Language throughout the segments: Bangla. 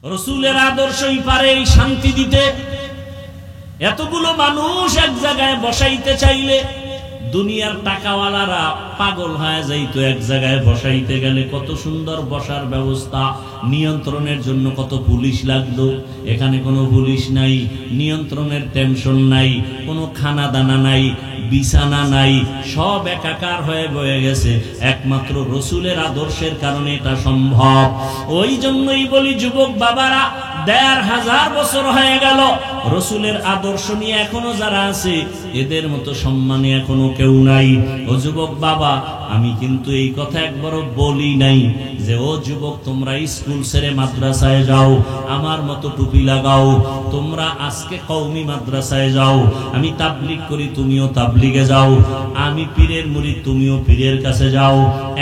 রসুলের আদর্শই পারে এই শান্তি দিতে। এতগুলো মানুষ এক জায়গায় বসাইতে চাইলে দুনিয়ার টাকাওয়ালারা পাগল হয়ে যাইতো। এক জায়গায় বসাইতে গেলে কত সুন্দর বসার ব্যবস্থা, নিয়ন্ত্রণের জন্য কত পুলিশ লাগতো। এখানে কোনো পুলিশ নাই, নিয়ন্ত্রণের টেনশন নাই, কোনো খানা দানা নাই, বিছানা নাই, সব একাকার হয়ে বয়ে গেছে। একমাত্র রসুলের আদর্শের কারণে এটা সম্ভব। ওই জন্যই বলি যুবক বাবারা, ১৫০০ বছর হয়ে গেল রসুলের আদর্শ নিয়ে এখনো যারা আছে এদের মতো সম্মানে এখনো কেউ নাই। ও যুবক বাবা, আমি কিন্তু এই কথা একবারও বলি নাই যে ও যুবক তোমরা স্কুল ছেড়ে মাদ্রাসায় যাও, আমার মতো টুপি লাগাও, তোমরা আজকে কওমি মাদ্রাসায় যাও, আমি তাবলিগ করি তুমিও তাবলিগে যাও, আমি পীরের মুরিদ তুমিও পীরের কাছে যাও।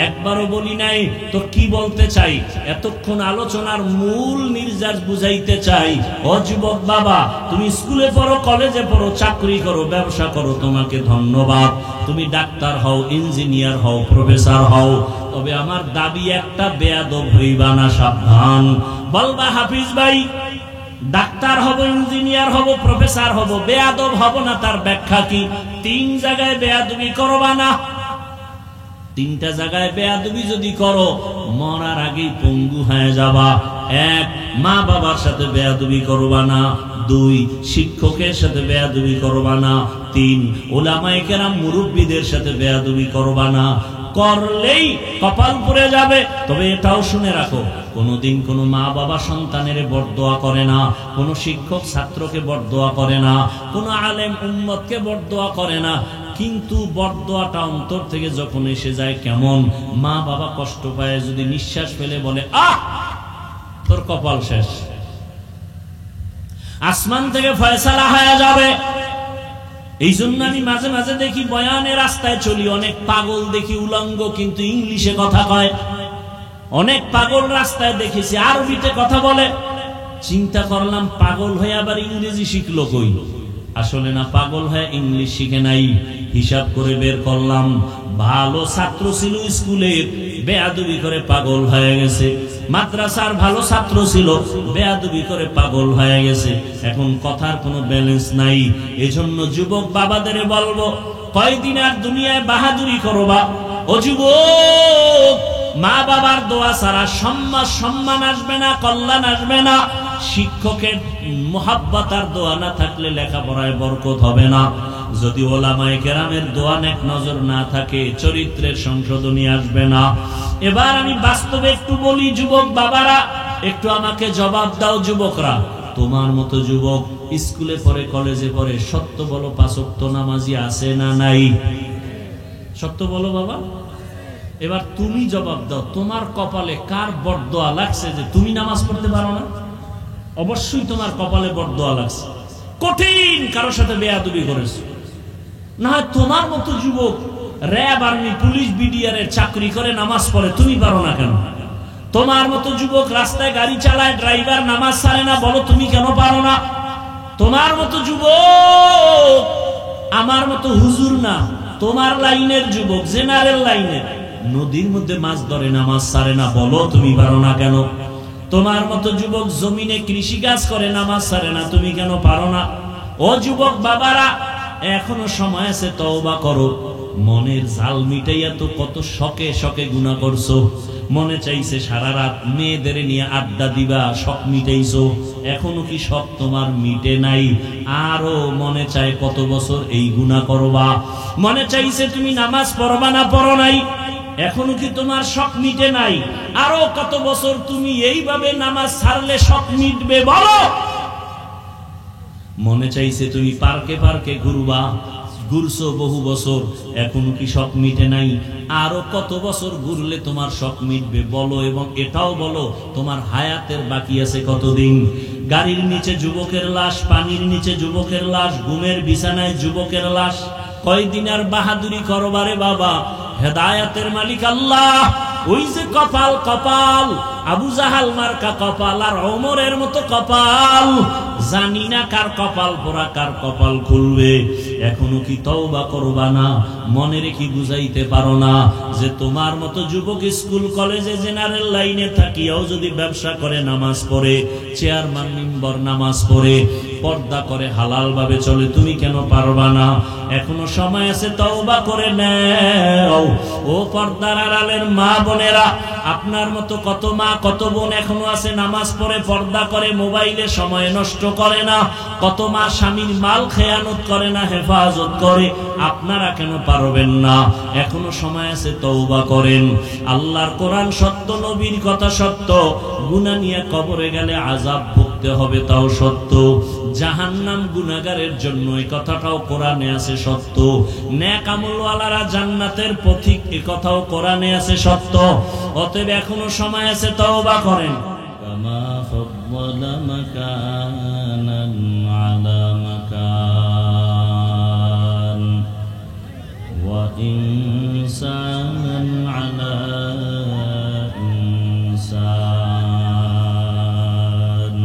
একবারও বলি নাই। তো কি বলতে চাই, এতক্ষণ আলোচনার মূল নির্যাস বুঝাইতে চাই, ও যুবক বাবা তুমি স্কুলে পড়ো, কলেজে পড়ো, চাকরি করো, ব্যবসা করো, তোমাকে ধন্যবাদ। তুমি ডাক্তার হও, ইঞ্জিনিয়ার হও, প্রফেসর হও, তবে আমার দাবি একটা, বেয়াদব হইবা না, সাবধান। বলবা হাফিজ ভাই ডাক্তার হব, ইঞ্জিনিয়ার হব, প্রফেসর হব, বেয়াদব হব না, তার ব্যাখ্যা কি? ৩ জায়গায় বেয়াদবি করবা না। ৩টা জায়গায় বেয়াদবি যদি করো মরার আগেই পঙ্গু হয়ে যাবা। ১, মা বাবার সাথে বেয়াদবি করবা না। ২, শিক্ষকের সাথে বেয়াদবি করবা না। ৩, উলামায়ে কেরাম মুরব্বীদের সাথে বেয়াদবি করবা না। করলেই কপাল পুড়ে যাবে। তবে এটাও শুনে রাখো, কোনদিন কোনো মা বাবা সন্তানের বরদোয়া করে না, কোনো শিক্ষক ছাত্রকে বরদোয়া করে না, কোনো আলেম উম্মতকে বরদোয়া করে না। কিন্তু বরদোয়াটা অন্তর থেকে যখন এসে যায়, কেমন মা বাবা কষ্ট পায়, যদি নিঃশ্বাস ফেলে বলে আহ তোর কপাল শেষ, আসমান থেকে ফয়সালা হয়ে যাবে। এই জন্য আমি মাঝে মাঝে দেখি বয়ানের রাস্তায় চলি, অনেক পাগল দেখি উলঙ্গ কিন্তু ইংলিশে কথা কয়। অনেক পাগল রাস্তায় দেখেছি আরবিতে কথা বলে। চিন্তা করলাম পাগল হয়ে আবার ইংরেজি শিখলো কই? আসলে না, পাগল হয়ে ইংলিশ শিখে নাই। হিসাব করে বের করলাম, ভালো ছাত্র ছিল স্কুলের, বেয়াদবি করে পাগল হয়ে গেছে। মাদ্রাসার ভালো ছাত্র ছিল, বেয়াদবি করে পাগল হয়ে গেছে। এখন কথার কোনো ব্যালেন্স নাই। এজন্য যুবক বাবাদের বলবো, কয়দিন আর দুনিয়ায় বাহাদুরি করবা? ও যুবক, মা বাবার দোয়া ছাড়া সম্মান আসবে না, কল্যাণ আসবে না। শিক্ষকের মোহাব্বত আর দোয়া না থাকলে লেখাপড়ায় বরকত হবে না। যদি ওলামায়ে কেরামের দোয়া নেক নজর না থাকে, চরিত্রের সংশোধনী আসবে না। এবার আমি বাস্তবে একটু বলি, যুবক বাবারা একটু আমাকে জবাব দাও। যুবকরা, তোমার মতো যুবক স্কুলে পড়ে, কলেজে পড়ে, সত্য বলো ৫ ওয়াক্ত নামাজি আছে না নাই? সত্য বলো বাবা। এবার তুমি জবাব দাও, তোমার কপালে কার বরদোয়া লাগছে যে তুমি নামাজ পড়তে পারো না? অবশ্যই তোমার কপালে বরদোয়া লাগছে, কঠিন কারোর সাথে বেয়াদবি করেছো। না হয় তোমার মতো যুবক র্যাব, আর্মি, পুলিশ, বিডিআর এর চাকরি করে নামাজ পড়ে, তুমি পারো না কেন? তোমার মতো যুবক রাস্তায় গাড়ি চালায়, ড্রাইভার নামাজ ছাড়ে না, বলো তুমি কেন পারো না? তোমার মতো যুবক আমার মতো হুজুর না, তোমার লাইনের যুবক, জেনারেল লাইনের, নদীর মধ্যে মাছ ধরে নামাজ ছাড়ে না, বলো তুমি পারো না কেন? তোমার মতো যুবক জমিনে কৃষি কাজ করে নামাজ ছাড়ে না, তুমি কেন পারো না? ও যুবক বাবারা, এখনো সময় আছে, তওবা করো। মনের জাল মিটাইয়া তো কত শখে শখে গুনাহ করছো। মনে চাইছে সারা রাত মেয়েদের নিয়ে আড্ডা দিবা, শখ মিটাইছো। এখনো কি শখ তোমার মিটে নাই? আরো মনে চায় কত বছর এই গুনাহ করবা। মনে চাইছে তুমি নামাজ পড়বা না, পড়ো নাই। এখনো কি তোমার শখ মিটে নাই? আরো কত বছর তুমি এইভাবে নামাজ ছাড়লে শখ মিটবে, বলো? মনে চাইছে তুমি পার্কে পার্কে ঘুরবা, ঘুরছো বহু বছর, এখনো কি শখ মিটে নাই? আরো কত বছর ঘুরলে তোমার শখ মিটবে, বলো? এবং এটাও বলো, তোমার হায়াতের বাকি আছে কতদিন? গাড়ির নিচে যুবকের লাশ, পানির নিচে যুবকের লাশ, ঘুমের বিছানায় যুবকের লাশ। কয়দিন আর বাহাদুরি করবারে বাবা? হেদায়েতের মালিক আল্লাহ। ওই যে কপাল, কপাল আবু জাহাল মার্কা কপাল আর ওমরের মতো কপাল, জানি না কার কপাল পোড়া কার কপাল খুলবে। এখনো কি তওবা করবা না? মনে রেখে বুঝাইতে পারো না যে তোমার মতো যুবক স্কুল কলেজে জেনারেল লাইনে থাকিয়াও যদি ব্যবসা করে, নামাজ পড়ে, চেয়ারম্যান মিম্বর নামাজ পড়ে, পর্দা করে, হালাল ভাবে চলে, তুমি কেন পারবা না? এখনো সময় আছে, তওবা করে নাও। ও পর্দার আড়ালের মা বোনেরা, আপনার মতো কত মা কত বোন এখনো আছে নামাজ পড়ে, পর্দা করে, মোবাইলে সময় নষ্ট করে না। কত মা স্বামীর মাল খেয়ানত করে না, হেফাজত করে। আপনারা কেন পারবেন না? এখনো সময় আছে, তওবা করেন। আল্লাহর কোরআন সত্য, নবীর কথা সত্য। গুনাহ নিয়ে কবরে গেলে আযাব ভুগতে হবে, তাও সত্য। জাহান্নাম গুনাহগারের জন্য, এই কথাটাও কোরআনে আছে, সত্য। নেক আমলওয়ালারা জান্নাতের পথিক, এই কথাও কোরআনে আছে, সত্য। অতএব এখনো সময় আছে, তওবা করেন। কামা ফাদ্দালা মাকানান আলা মাকান ওয়া ইনসানান আলা ইনসান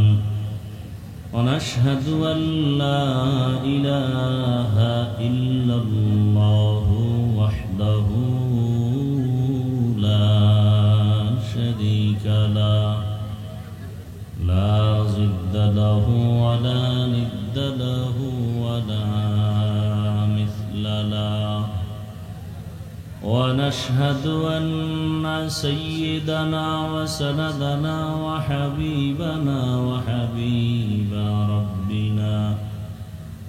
ওয়া নাশহাদু আন লা ইলাহা ইল্লাল্লাহু ওয়াহদাহু লা শারীকা লাহু لا ضد له ولا ند له ولا مثل له ونشهد أن سيدنا وسندنا وحبيبنا وحبيب ربنا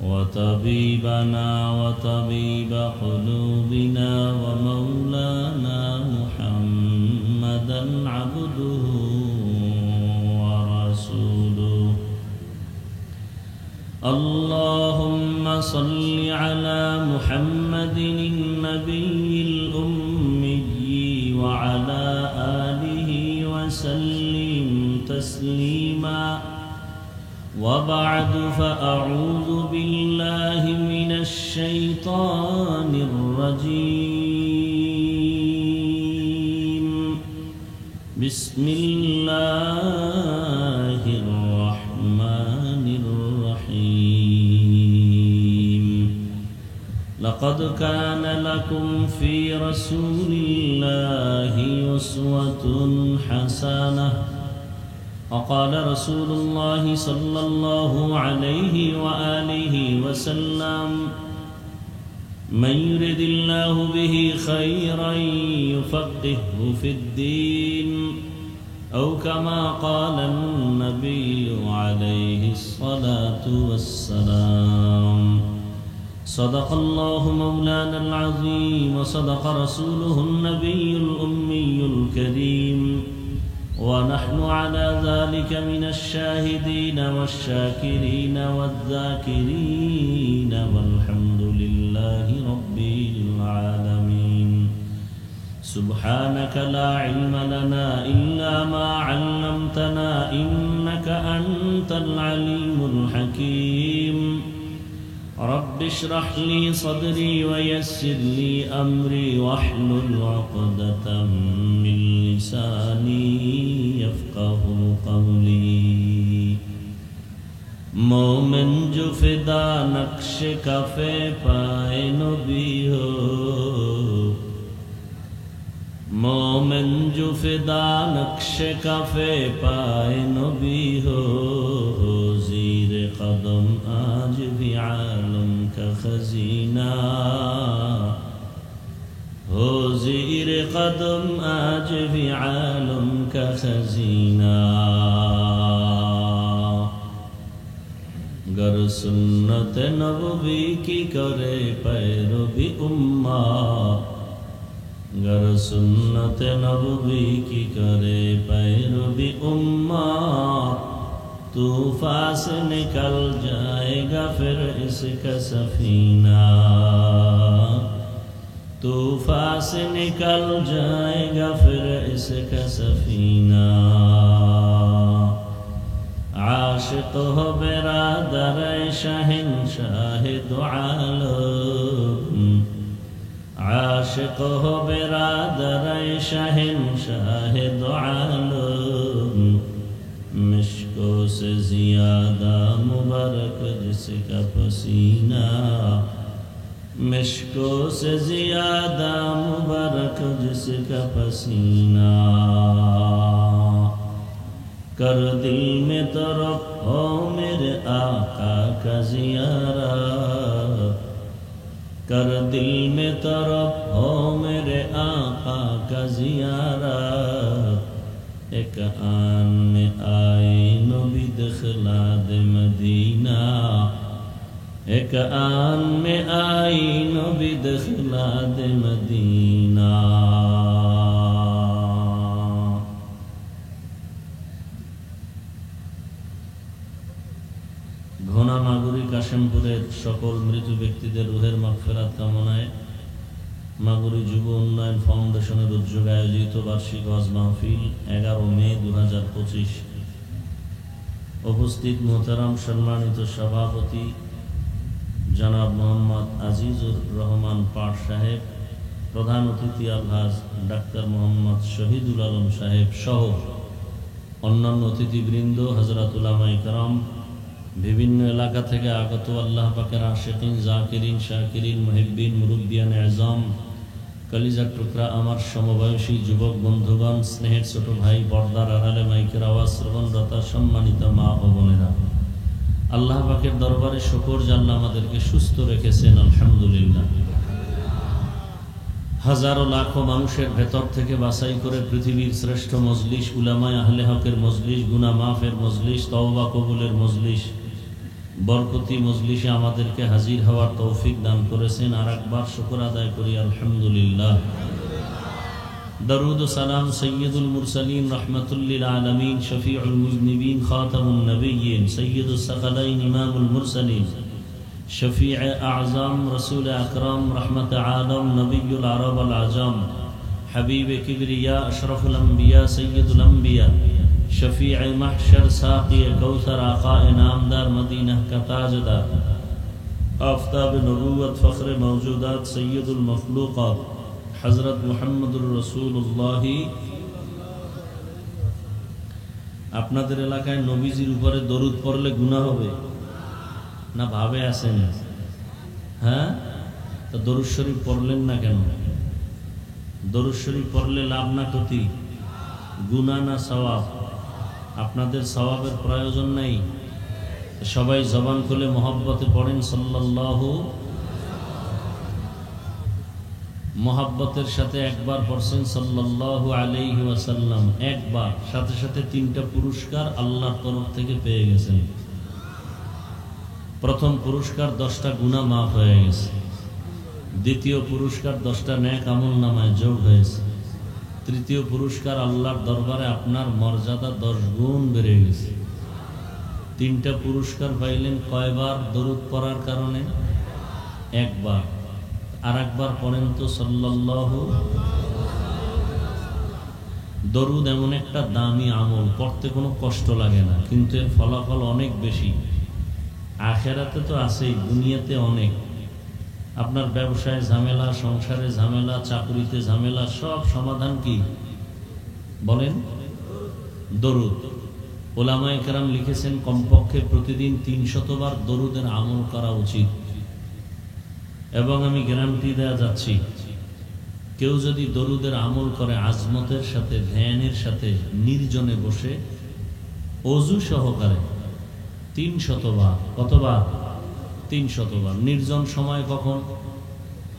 وطبيبنا وطبيب قلوبنا ومولانا محمدا عبده اللهم صل على محمد النبي الأمي وعلى آله وسلم تسليما وبعد فأعوذ بالله من الشيطان الرجيم بسم الله الرحمن الرحيم لقد كان لكم في رسول الله أسوة حسنة وقال رسول الله صلى الله عليه وآله وسلم من يرد الله به خيرا يفقهه في الدين أو كما قال النبي عليه الصلاة والسلام صدق الله مولانا العظيم وصدق رسوله النبي الأمي الكريم ونحن على ذلك من الشاهدين والشاكرين والذاكرين والحمد لله رب العالمين سبحانك لا علم لنا إلا ما علمتنا إنك أنت العليم الحكيم رب اشرح لي صدري ويسر لي أمري واحلل عقدة من لساني يفقه قولي مومن جو فدا نقش کفے پائے نبی ہو مومن جو فدا نقش کفے پائے نبی ہو زیر قدم آج بھی عالم کا خزینہ ہو زیر قدم آج بھی عالم کا خزینہ گر سنت نبوی کی کرے پیروی امت گر سنت نبوی کی کرے پیروی امت طوفان سے نکل جائے گا پھر اس کا سفینہ طوفان سے نکل جائے گا پھر اس کا سفینہ عاشق ہو برادر شہنشاہ دو عالم عاشق ہو برادر شہنشاہ دو عالم मिश्कों से ज़्यादा मुबारक जिसका पसीना, मिश्कों से ज़्यादा मुबारक जिसका पसीना। कर दिल में तरफ हो मेरे आका का ज़ियारत, कर दिल में तरफ हो मेरे आका का ज़ियारत। एक आन में आए नबी दिखला दे मदीना, एक आन में आई नबी दिखला दे मदीना। ঘোনা মাগুরি কাশেমপুরের সকল মৃত ব্যক্তিদের রুহের মাগফিরাত কামনায় মাগুরি যুব উন্নয়ন ফাউন্ডেশনের উদ্যোগে আয়োজিত বার্ষিক ওয়াজ মাহফিল 11 মে 2025। উপস্থিত মোহতারাম সম্মানিত সভাপতি জনাব মোহাম্মদ আজিজুর রহমান পাট সাহেব, প্রধান অতিথি আলহাজ ডাক্তার মোহাম্মদ শহীদুল আলম সাহেব সহ অন্যান্য অতিথিবৃন্দ, হযরত উলামায়ে কেরাম, বিভিন্ন এলাকা থেকে আগত আল্লাহ পাকের আশিকিন, জাকিরিন, শাকিরিন, মুহিব্বিন, মুরব্বিয়ান আযম, কলিজার টুকরা আমার সমবয়সী যুবক বন্ধুগণ, স্নেহের ছোট ভাই, পর্দার আড়ালে মাইকের আওয়াজ শ্রবণরত সম্মানিত মা ও বোনেরা, আল্লাহ পাকের দরবারে শুকর যে আল্লাহ আমাদেরকে সুস্থ রেখেছেন, আলহামদুলিল্লাহ। হাজারো লাখো মানুষের ভেতর থেকে বাছাই করে পৃথিবীর শ্রেষ্ঠ মজলিস, উলামায়ে আহলে হকের মজলিস, গুনাহ মাফের মজলিস, তওবা কবুলের মজলিস, বরকতি মজলিসে আমাদেরকে হাজির হওয়ার তৌফিক দান করেছেন। আর একবার শুকর আদায় করি, আলহামদুলিল্লাহ। দরুদ ও সালাম সৈয়দুল মুরসালিন, রাহমাতুল লিল আলামিন, শফিউল মুজনিবিন, খাতামুন নবিয়্যিন, সৈয়দুস সাকালাইন, ইমামুল মুরসালিন, শফিউ আযম, রাসূল আকরাম, রহমত আলম, নবিয়ুল আরব আল আজম, হাবিব কিবরিয়া, আশরাফুল আম্বিয়া, সৈয়দুল আম্বিয়া, शफीअ महशर, साक़ी कौसर, आक़ा नामदार, मदीना का ताजदार, आफ़ताब नबूवत, फ़ख्र मौजूदात, सैयदुल मखलूक़ात, हज़रत मुहम्मदुर रसूलुल्लाह। আপনাদের এলাকায় নবীজির উপরে দরুদ পড়লে গুনাহ হবে না? ভাবে আছেন? হ্যাঁ, তো দরুদ শরীফ পড়লেন না কেন? দরুদ শরীফ পড়লে লাভ না ক্ষতি? গুনাহ না সওয়াব? আপনাদের সওয়াবের প্রয়োজন নাই। সবাই জবান খুলে মহব্বতে পড়েন সাল্লাল্লাহু। মহব্বতের সাথে একবার পড়ছেন সাল্লাল্লাহু আলাইহি ওয়াসাল্লাম, একবার, সাথে সাথে 3টা পুরস্কার আল্লাহর তরফ থেকে পেয়ে গেছেন। প্রথম পুরস্কার 10টা গুনাহ মাফ হয়ে গেছে। দ্বিতীয় পুরস্কার 10টা নেক আমল নামায় যোগ হয়েছে। তৃতীয় পুরস্কার আল্লাহর দরবারে আপনার মর্যাদা 10 গুণ বেড়ে গেছে। 3টা পুরস্কার পাইলেন কয়বার? দরুদ পড়ার কারণে একবার। আর একবার পড়েন তো সাল্লাল্লাহু। দরুদ এমন একটা দামি আমল, পড়তে কোনো কষ্ট লাগে না, কিন্তু এর ফলাফল অনেক বেশি। আখিরাতে তো আছেই, দুনিয়াতে অনেক। আপনার ব্যবসায় ঝামেলা, সংসারে ঝামেলা, চাকরিতে ঝামেলা, সব সমাধান কি বলেন? দরুদ। উলামায়ে কেরাম লিখেছেন কমপক্ষে প্রতিদিন 300 বার দরুদের আমল করা উচিত। এবং আমি গ্যারান্টি দেয়া যাচ্ছি, কেউ যদি দরুদের আমল করে আজমতের সাথে, ধ্যানের সাথে, নির্জনে বসে ওযু সহকারে 300 বার, কতবার? 300 বার। নির্জন সময় কখন?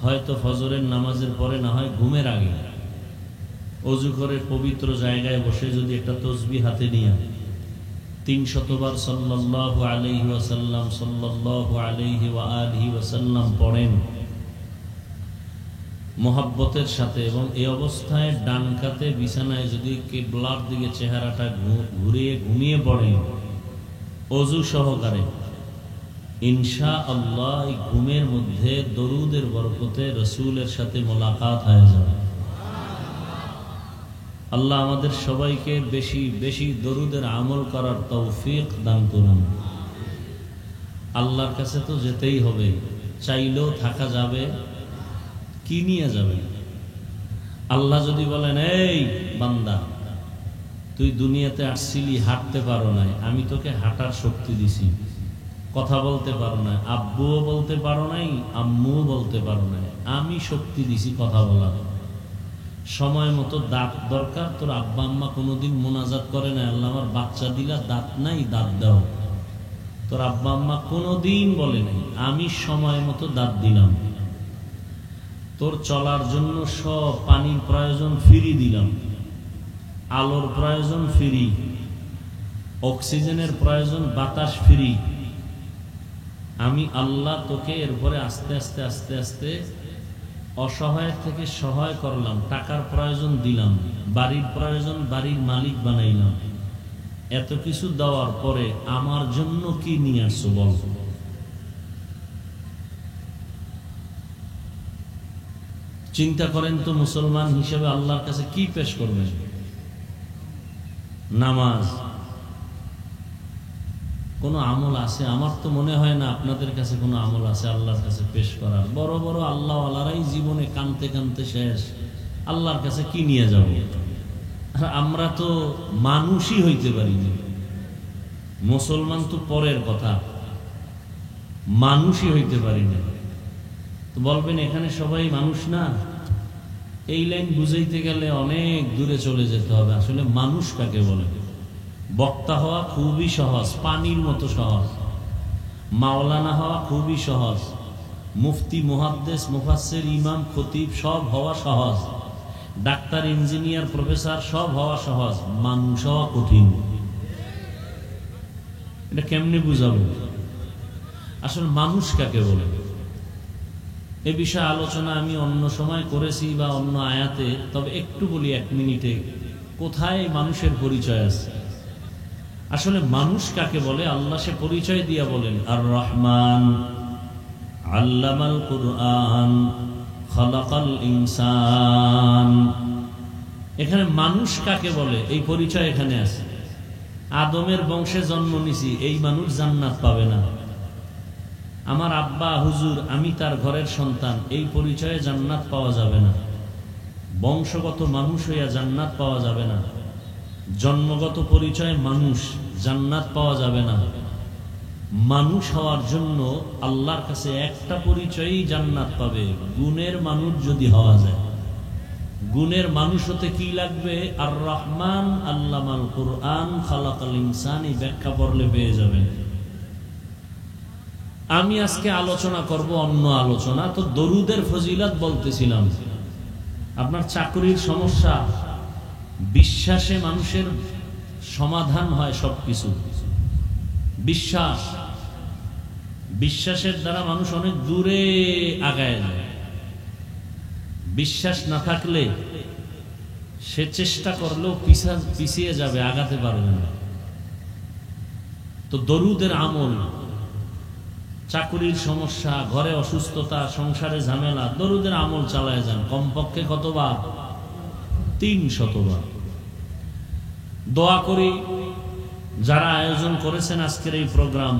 হয়তো ফজরের নামাজের পরে, না হয় ঘুমের আগে। ওযু করে পবিত্র জায়গায় বসে যদি একটা তাসবিহ হাতে নিয়ে 300 বার সাল্লাল্লাহু আলাইহি ওয়াসাল্লাম, সাল্লাল্লাহু আলাইহি ওয়া আলিহি ওয়াসাল্লাম পড়েন মোহাব্বতের সাথে, এবং এই অবস্থায় ডান কাতে বিছানায় যদি কিবলার দিকে চেহারাটা ঘুরিয়ে ঘুমিয়ে পড়েন ওযু সহকারে, ইনশাআল্লাহ ঘুমের মধ্যে দরুদের বরকতে রাসূলের সাথে মোলাকাত হয়ে যাবে। আল্লাহ আমাদের সবাইকে বেশি বেশি দরুদের আমল করার তৌফিক দান করুন। আল্লাহর কাছে তো যেতেই হবে, চাইলেও থাকা যাবে কি নিয়ে যাবে? আল্লাহ যদি বলেন এই বান্দা তুই দুনিয়াতে আসছিলি, হাঁটতে পারো নাই, আমি তোকে হাঁটার শক্তি দিছি। কথা বলতে পারো নাই, আব্বুও বলতে পারো নাই, আম্মুও বলতে পারো নাই, আমি শক্তি দিছি কথা বলার। সময় মতো দাঁত দরকার, তোর আব্বা আম্মা কোনোদিন মোনাজাত করে না আল্লাহ আমার বাচ্চা দিলা, দাঁত নাই, দাঁত দাও। তোর আব্বা আম্মা কোনোদিন বলে নাই, আমি সময় মতো দাঁত দিলাম। তোর চলার জন্য সব পানির প্রয়োজন ফ্রি দিলাম, আলোর প্রয়োজন ফ্রি, অক্সিজেনের প্রয়োজন, বাতাস ফ্রি। আমি আল্লাহ তোকে এরপরে আস্তে আস্তে আস্তে আস্তে অসহায় থেকে সহায় করলাম, টাকার প্রয়োজন দিলাম, বাড়ির প্রয়োজন বাড়ির মালিক বানাইলাম। এত কিছু দেওয়ার পরে আমার জন্য কি নিয়ে আসছো বল? চিন্তা করেন তো, মুসলমান হিসেবে আল্লাহর কাছে কি পেশ করবেন? নামাজ। কোনো আমল আছে? আমার তো মনে হয় না আপনাদের কাছে কোনো আমল আছে আল্লাহর কাছে পেশ করার। বড় বড় আল্লাহ আল্লাহরাই জীবনে কানতে কানতে শেষ, আল্লাহর কাছে কি নিয়ে যাব? আর আমরা তো মানুষই হইতে পারি না। মুসলমান তো পরের কথা, মানুষই হইতে পারি না। তো বলবেন এখানে সবাই মানুষ না? এই লাইন বুঝাইতে গেলে অনেক দূরে চলে যেতে হবে। আসলে মানুষ কাকে বলে? বক্তা হওয়া খুবই সহজ, পানির মতো সহজ। মাওলানা হওয়া খুবই সহজ, মুফতি, মুহাদ্দিস, মুফাসসির, ইমাম, খতিব সব হওয়া সহজ। ডাক্তার, ইঞ্জিনিয়ার, প্রফেসর সব হওয়া সহজ। মানুষ হওয়া কঠিন। এটা কেমনে বুঝাবো? আসলে মানুষ কাকে বলে এ বিষয়ে আলোচনা আমি অন্য সময় করেছি বা অন্য আয়াতে, তবে একটু বলি 1 মিনিটে, কোথায় মানুষের পরিচয় আছে। আসলে মানুষ কাকে বলে আল্লাহ সে পরিচয় দিয়া বলেন, আর রহমান আল্লামাল কুরআন খালাকাল ইনসান। এখানে মানুষ কাকে বলে এই পরিচয় এখানে আছে। আদমের বংশে জন্ম নিছি, এই মানুষ জান্নাত পাবে না। আমার আব্বা হুজুর, আমি তার ঘরের সন্তান, এই পরিচয়ে জান্নাত পাওয়া যাবে না। বংশগত মানুষ হইয়া জান্নাত পাওয়া যাবে না। জন্মগত পরিচয় মানুষ, জান্নাত পাওয়া যাবে না। মানুষ হওয়ার জন্য আল্লাহর কাছে একটা পরিচয়ই জান্নাত পাবে, গুণের মানুষ যদি হওয়া যায়। গুণের মানুষ হতে কি লাগবে? আর রহমান আল্লামাল কুরআন খালাকাল ইনসান, এই ব্যাখ্যা পড়লে পেয়ে যাবেন। আমি আজকে আলোচনা করব অন্য আলোচনা। তো দরুদের ফজিলত বলতেছিলাম। আপনার চাকরির সমস্যা, বিশ্বাসে মানুষের সমাধান হয় সবকিছু। বিশ্বাস, বিশ্বাসের দ্বারা মানুষ অনেক দূরে আগায় যায়। বিশ্বাস না থাকলে সে চেষ্টা করলেও পিছিয়ে যাবে, আগাতে পারবে না। তো দরুদের আমল, চাকরির সমস্যা, ঘরে অসুস্থতা, সংসারে ঝামেলা, দরুদের আমল চালায় যান। কমপক্ষে কতবার? 300 বার। দোয়া করি যারা আয়োজন করেছেন আজকের এই প্রোগ্রাম,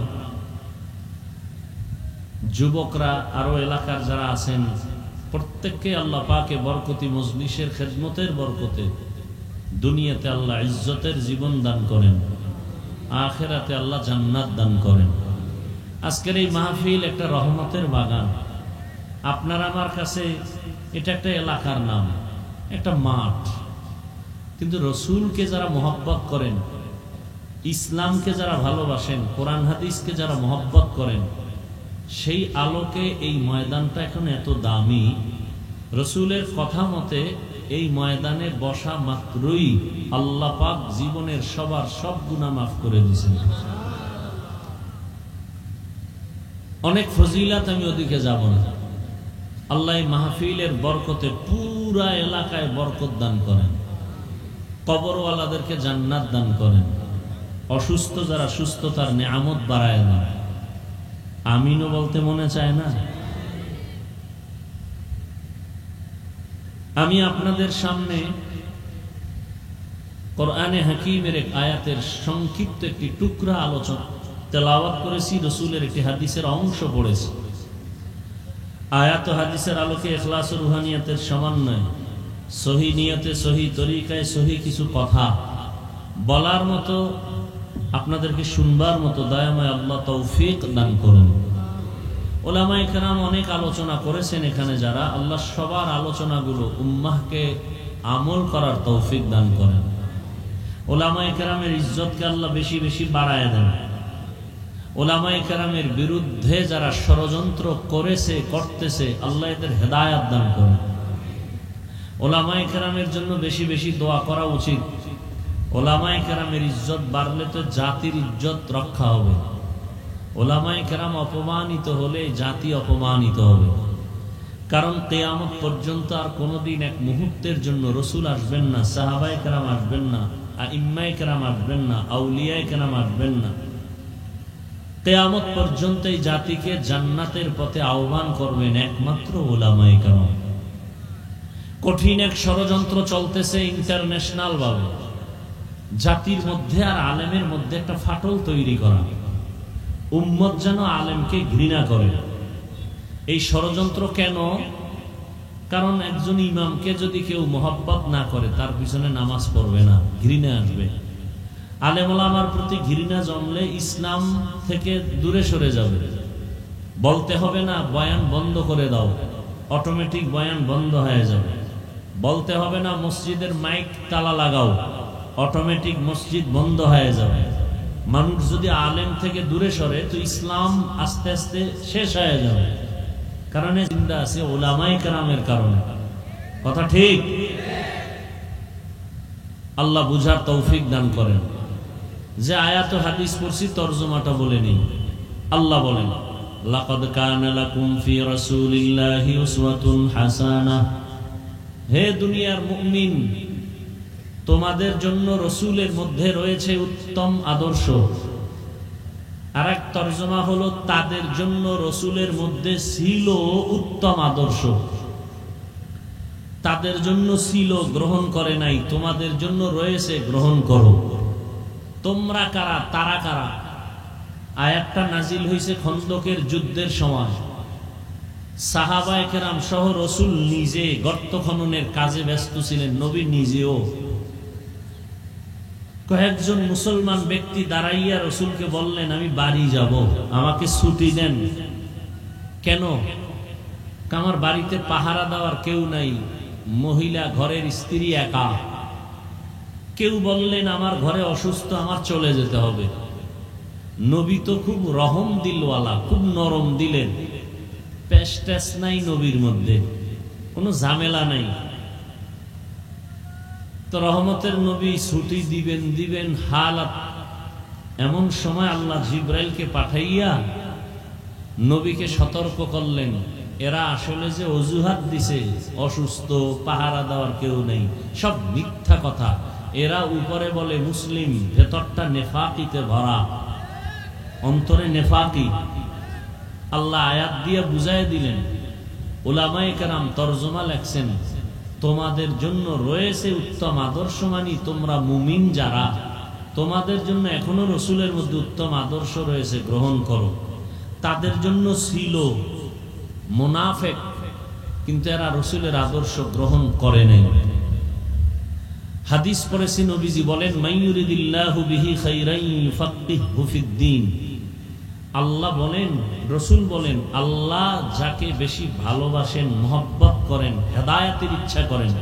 যুবকরা, আরো এলাকার যারা আছেন, প্রত্যেককে আল্লাহ পাকে বরকতি মজলিসের খেদমতের বরকতে দুনিয়াতে আল্লাহ ইজ্জতের জীবন দান করেন, আখিরাতে আল্লাহ জান্নাত দান করেন। আজকের এই মাহফিল একটা রহমতের বাগান। আপনার আমার কাছে এটা একটা এলাকার নাম, একটা মাঠ। কিন্তু রসুলকে যারা মহব্বত করেন, ইসলামকে যারা ভালোবাসেন, কোরআন হাদিসকে যারা মহব্বত করেন, সেই আলোকে এই ময়দানটা এখন এত দামি। রসুলের কথা মতে এই ময়দানে বসা মাত্রই আল্লাহ পাক জীবনের সবার সব গুনাহ মাফ করে দিয়েছেন। অনেক ফজিলাত, আমি ওদিকে যাব না। আল্লাহ মাহফিলের বরকতে পুরা এলাকায় বরকত দান করেন, কবরওয়ালাদেরকে জান্নাত দান করেন, অসুস্থ যারা সুস্থতার নেয়ামত বাড়ায় দেন। আমিনও বলতে মনে চায় না? আমি আপনাদের সামনে কোরআনে হাকিমের এক আয়াতের সংক্ষিপ্ত একটি টুকরা আলোচনা তেলাওয়াত করেছি, রসুলের একটি হাদিসের অংশ পড়েছি। আয়াত ও হাদিসের আলোকে ইখলাস ও রুহানিয়াতের সমন্বয়, সহি নিয়তে, সহি তরিকায়, সহি কিছু কথা বলার মতো, আপনাদেরকে শুনবার মতো দয়াময় আল্লাহ তৌফিক দান করুন। ওলামায়ে কেরাম অনেক আলোচনা করেছেন এখানে যারা, আল্লাহ সবার আলোচনাগুলো উম্মাহকে আমল করার তৌফিক দান করেন। ওলামায়ে কেরামের ইজ্জতকে আল্লাহ বেশি বেশি বাড়ায় দেন। ওলামায়ে কেরামের বিরুদ্ধে যারা ষড়যন্ত্র করেছে করতেছে, আল্লাহ এদের হেদায়াত দান করেন। ওলামায়ে কেরামের জন্য বেশি বেশি দোয়া করা উচিত। ওলামায়ে কেরামের ইজ্জত বাড়লে তো জাতির ইজ্জত রক্ষা হবে। ওলামায়ে কেরাম অপমানিত হলে জাতি অপমানিত হবে। কারণ কিয়ামত পর্যন্ত আর কোনোদিন এক মুহূর্তের জন্য রসুল আসবেন না, সাহাবায়ে কেরাম আসবেন না, আইম্মায়ে কেরাম আসবেন না, আউলিয়ায়ে কেরাম আসবেন না। কিয়ামত পর্যন্ত এই জাতিকে জান্নাতের পথে আহ্বান করবেন একমাত্র ওলামায়ে কেরাম। কঠিন এক ষড়যন্ত্র চলতেছে ইন্টারন্যাশনাল ভাবে, জাতির মধ্যে আর আলেমের মধ্যে একটা ফাটল তৈরি করা, উম্মত যেন আলেমকে ঘৃণা করে। এই ষড়যন্ত্র কেন? কারণ একজন ইমামকে যদি কেউ মোহাব্বত না করে, তার পিছনে নামাজ পড়বে না, ঘৃণা আসবে। আলেম ওলামার প্রতি ঘৃণা জমলে ইসলাম থেকে দূরে সরে যাবে। বলতে হবে না বয়ান বন্ধ করে দাও, অটোমেটিক বয়ান বন্ধ হয়ে যাবে। বলতে হবে না মসজিদের মাইক তালা লাগাও, অটোমেটিক মসজিদ বন্ধ হয়ে যাবে। মানুষ যদি আলেম থেকে দূরে সরে তো ইসলাম আস্তে আস্তে শেষ হয়ে যাবে। কারণে জিন্দা আছে ওলামায়ে কেরামের কারণে। কথা ঠিক? আল্লাহ বুঝার তৌফিক দান করেন। যে আয়াত হাদিস পড়ছি তরজমাটা বলে নিই। আল্লাহ বলেন, লাকাদ কানা লাকুম ফি রাসূলিল্লাহি উসওয়াতুন হাসানাহ। হে দুনিয়ার মুমিন, তোমাদের জন্য রসুলের মধ্যে রয়েছে উত্তম আদর্শ। আর এক তরজমা হলো, তাদের জন্য রসুলের মধ্যে ছিল উত্তম আদর্শ। তাদের জন্য ছিল, গ্রহণ করে নাই, তোমাদের জন্য রয়েছে, গ্রহণ করো। তোমরা কারা, তারা কারা? আয়াতটা নাজিল হয়েছে খন্দকের যুদ্ধের সময়। সাহাবায়ে কেরাম সহ রসুল নিজে গর্ত খননের কাজে ব্যস্ত ছিলেন, নবী নিজেও। কয়েকজন মুসলমান ব্যক্তি দাঁড়াইয়া রসুলকে বললেন, আমি বাড়ি যাব, আমাকে ছুটি দেন। কেন? আমার বাড়িতে পাহারা দেওয়ার কেউ নাই, মহিলা, ঘরের স্ত্রী একা। কেউ বললেন, আমার ঘরে অসুস্থ, আমার চলে যেতে হবে। নবী তো খুব রহম দিলওয়ালা, খুব নরম দিলেন, পেশ টেস নাই নবীর মধ্যে, কোনো ঝামেলা নাই। তো রহমতের নবী ছুটি দিবেন হালাত। এমন সময় আল্লাহ জিব্রাইলকে পাঠাইয়া নবীকে সতর্ক করলেন, এরা আসলে যে অজুহাত দিছে, অসুস্থ, পাহারা দেওয়ার কেউ নেই, সব মিথ্যা কথা। এরা উপরে বলে মুসলিম, ভেতরটা নেফাকিতে ভরা, অন্তরে নেফাকি। আল্লাহ আয়াত দিয়ে বুঝাই দিলেন। উলামায়ে কেরাম তরজমা লেখছেন, তোমাদের জন্য রয়েছে উত্তম আদর্শ, মানি তোমরা মুমিন যারা, তোমাদের জন্য এখনো রসুলের মধ্যে উত্তম আদর্শ রয়েছে, গ্রহণ করো। তাদের জন্য ছিল মুনাফিক, কিন্তু এরা রসুলের আদর্শ গ্রহণ করে নাই। হাদিস পড়েছি, নবীজি বলেন, মাইয়ুরিদিল্লাহু বিহি খাইরান ইউফাক্কিহু ফিদ্দীন। আল্লাহ বলেন, রসুল বলেন, আল্লাহ যাকে বেশি ভালোবাসেন, মহব্বত করেন, হেদায়েতের ইচ্ছা করেন,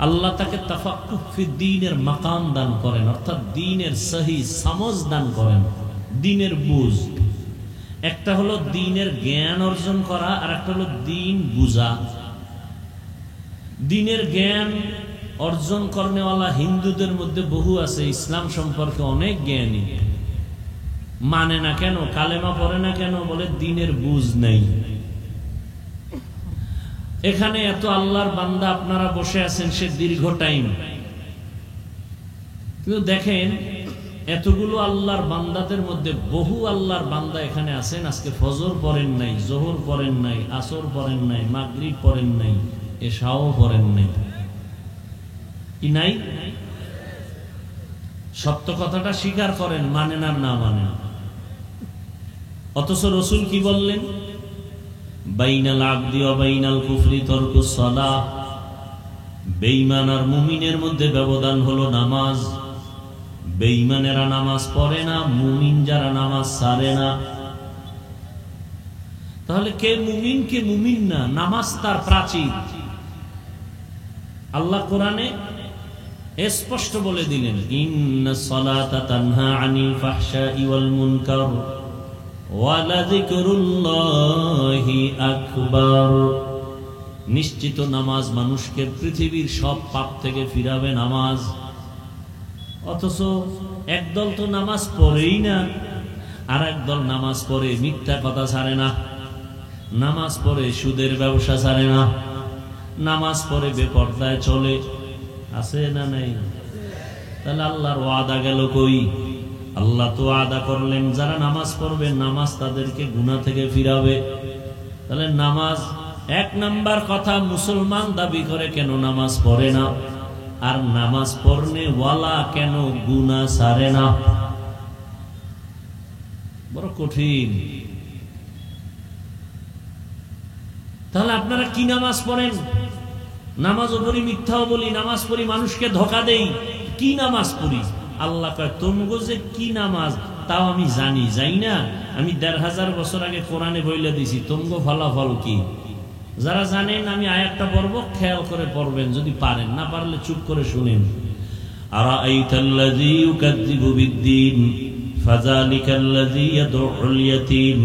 আল্লাহ তাকে তাফাক্কুহ ফিদ্দীনের মাকাম দান করেন, অর্থাৎ দ্বীনের সহি সমঝ দান করেন, দ্বীনের বুঝ। একটা হলো দ্বীনের জ্ঞান অর্জন করা, আর একটা হলো দ্বীন বুঝা। দ্বীনের জ্ঞান অর্জন করনেওয়ালা হিন্দুদের মধ্যে বহু আছে, ইসলাম সম্পর্কে অনেক জ্ঞানী, মানে না কেন, কালেমা পড়ে না কেন, বলে দ্বীনের বুঝ নেই। এখানে এত আল্লাহর বান্দা আপনারা বসে আছেন, সে দীর্ঘ টাইম, কিন্তু দেখেন এতগুলো আল্লাহর বান্দাদের মধ্যে বহু আল্লাহর বান্দা এখানে আছেন, আজকে ফজর পড়েন নাই, জোহর পড়েন নাই, আসর পড়েন নাই, মাগরিব পড়েন নাই, এশাও পড়েন নাই। কি নাই? সত্য কথাটা স্বীকার করেন, মানেন আর না মানেন। অথচ রসুল কি বললেন? বাইনাল আবদি ওয়া বাইনাল কুফরি তারকুস সালাহ। বেঈমান আর মুমিনের মধ্যে ব্যবধান হলো নামাজ। বেঈমানেরা নামাজ পড়ে না, মুমিন যারা নামাজ ছাড়ে না। তাহলে কে মুমিন কে মুমিন না? নামাজ তার প্রাচীর। আল্লাহ কোরআনে স্পষ্ট বলে দিলেন, ইন্নাস সালাতা তানহা আনিল ফাহশাই ওয়াল মুনকার ওয়া লাযিকরুল্লাহি আকবার। নিশ্চিত নামাজ মানুষকে পৃথিবীর সব পাপ থেকে ফিরাবে নামাজ। অথচ একদল তো নামাজ পড়েই না, আর একদল নামাজ পড়ে মিথ্যা কথা ছাড়ে না, নামাজ পড়ে সুদের ব্যবসা ছাড়ে না, নামাজ পড়ে বেপরদায় চলে। আছে না নাই? তাহলে আল্লাহর ওয়াদা গেল কই? আল্লাহ তো ওয়াদা করলেন যারা নামাজ পড়বে নামাজ তাদেরকে গুনাহ থেকে ফিরাবে। তাহলে নামাজ এক নাম্বার কথা, মুসলমান দাবি করে কেন নামাজ পড়ে না? আর নামাজ পড়নে ওয়ালা কেন গুনাহ ছাড়ে না? বড় কঠিন। তাহলে আপনারা কি নামাজ পড়েন? নামাজও পড়ি, মিথ্যাও বলি, নামাজ পড়ি, মানুষকে ধোঁকা দেই। কি নামাজ পড়ি? আল্লাহ কয় তোমগো যে কি নামাজ তাও আমি জানি, যাই না? আমি ১৫০০ বছর আগে কোরআনে বইলে দিছি, তোমগো ফলাফল কি? যারা জানেন আমি আয়াতটা পড়ব, খেয়াল করে পড়বেন, যদি পারেন, না পারলে চুপ করে শুনেন। আরাআইতাল্লাযী ইউকাযযিবু বিদ্দীন ফাযালিকাল্লাযী ইয়াদউল ইয়াতীম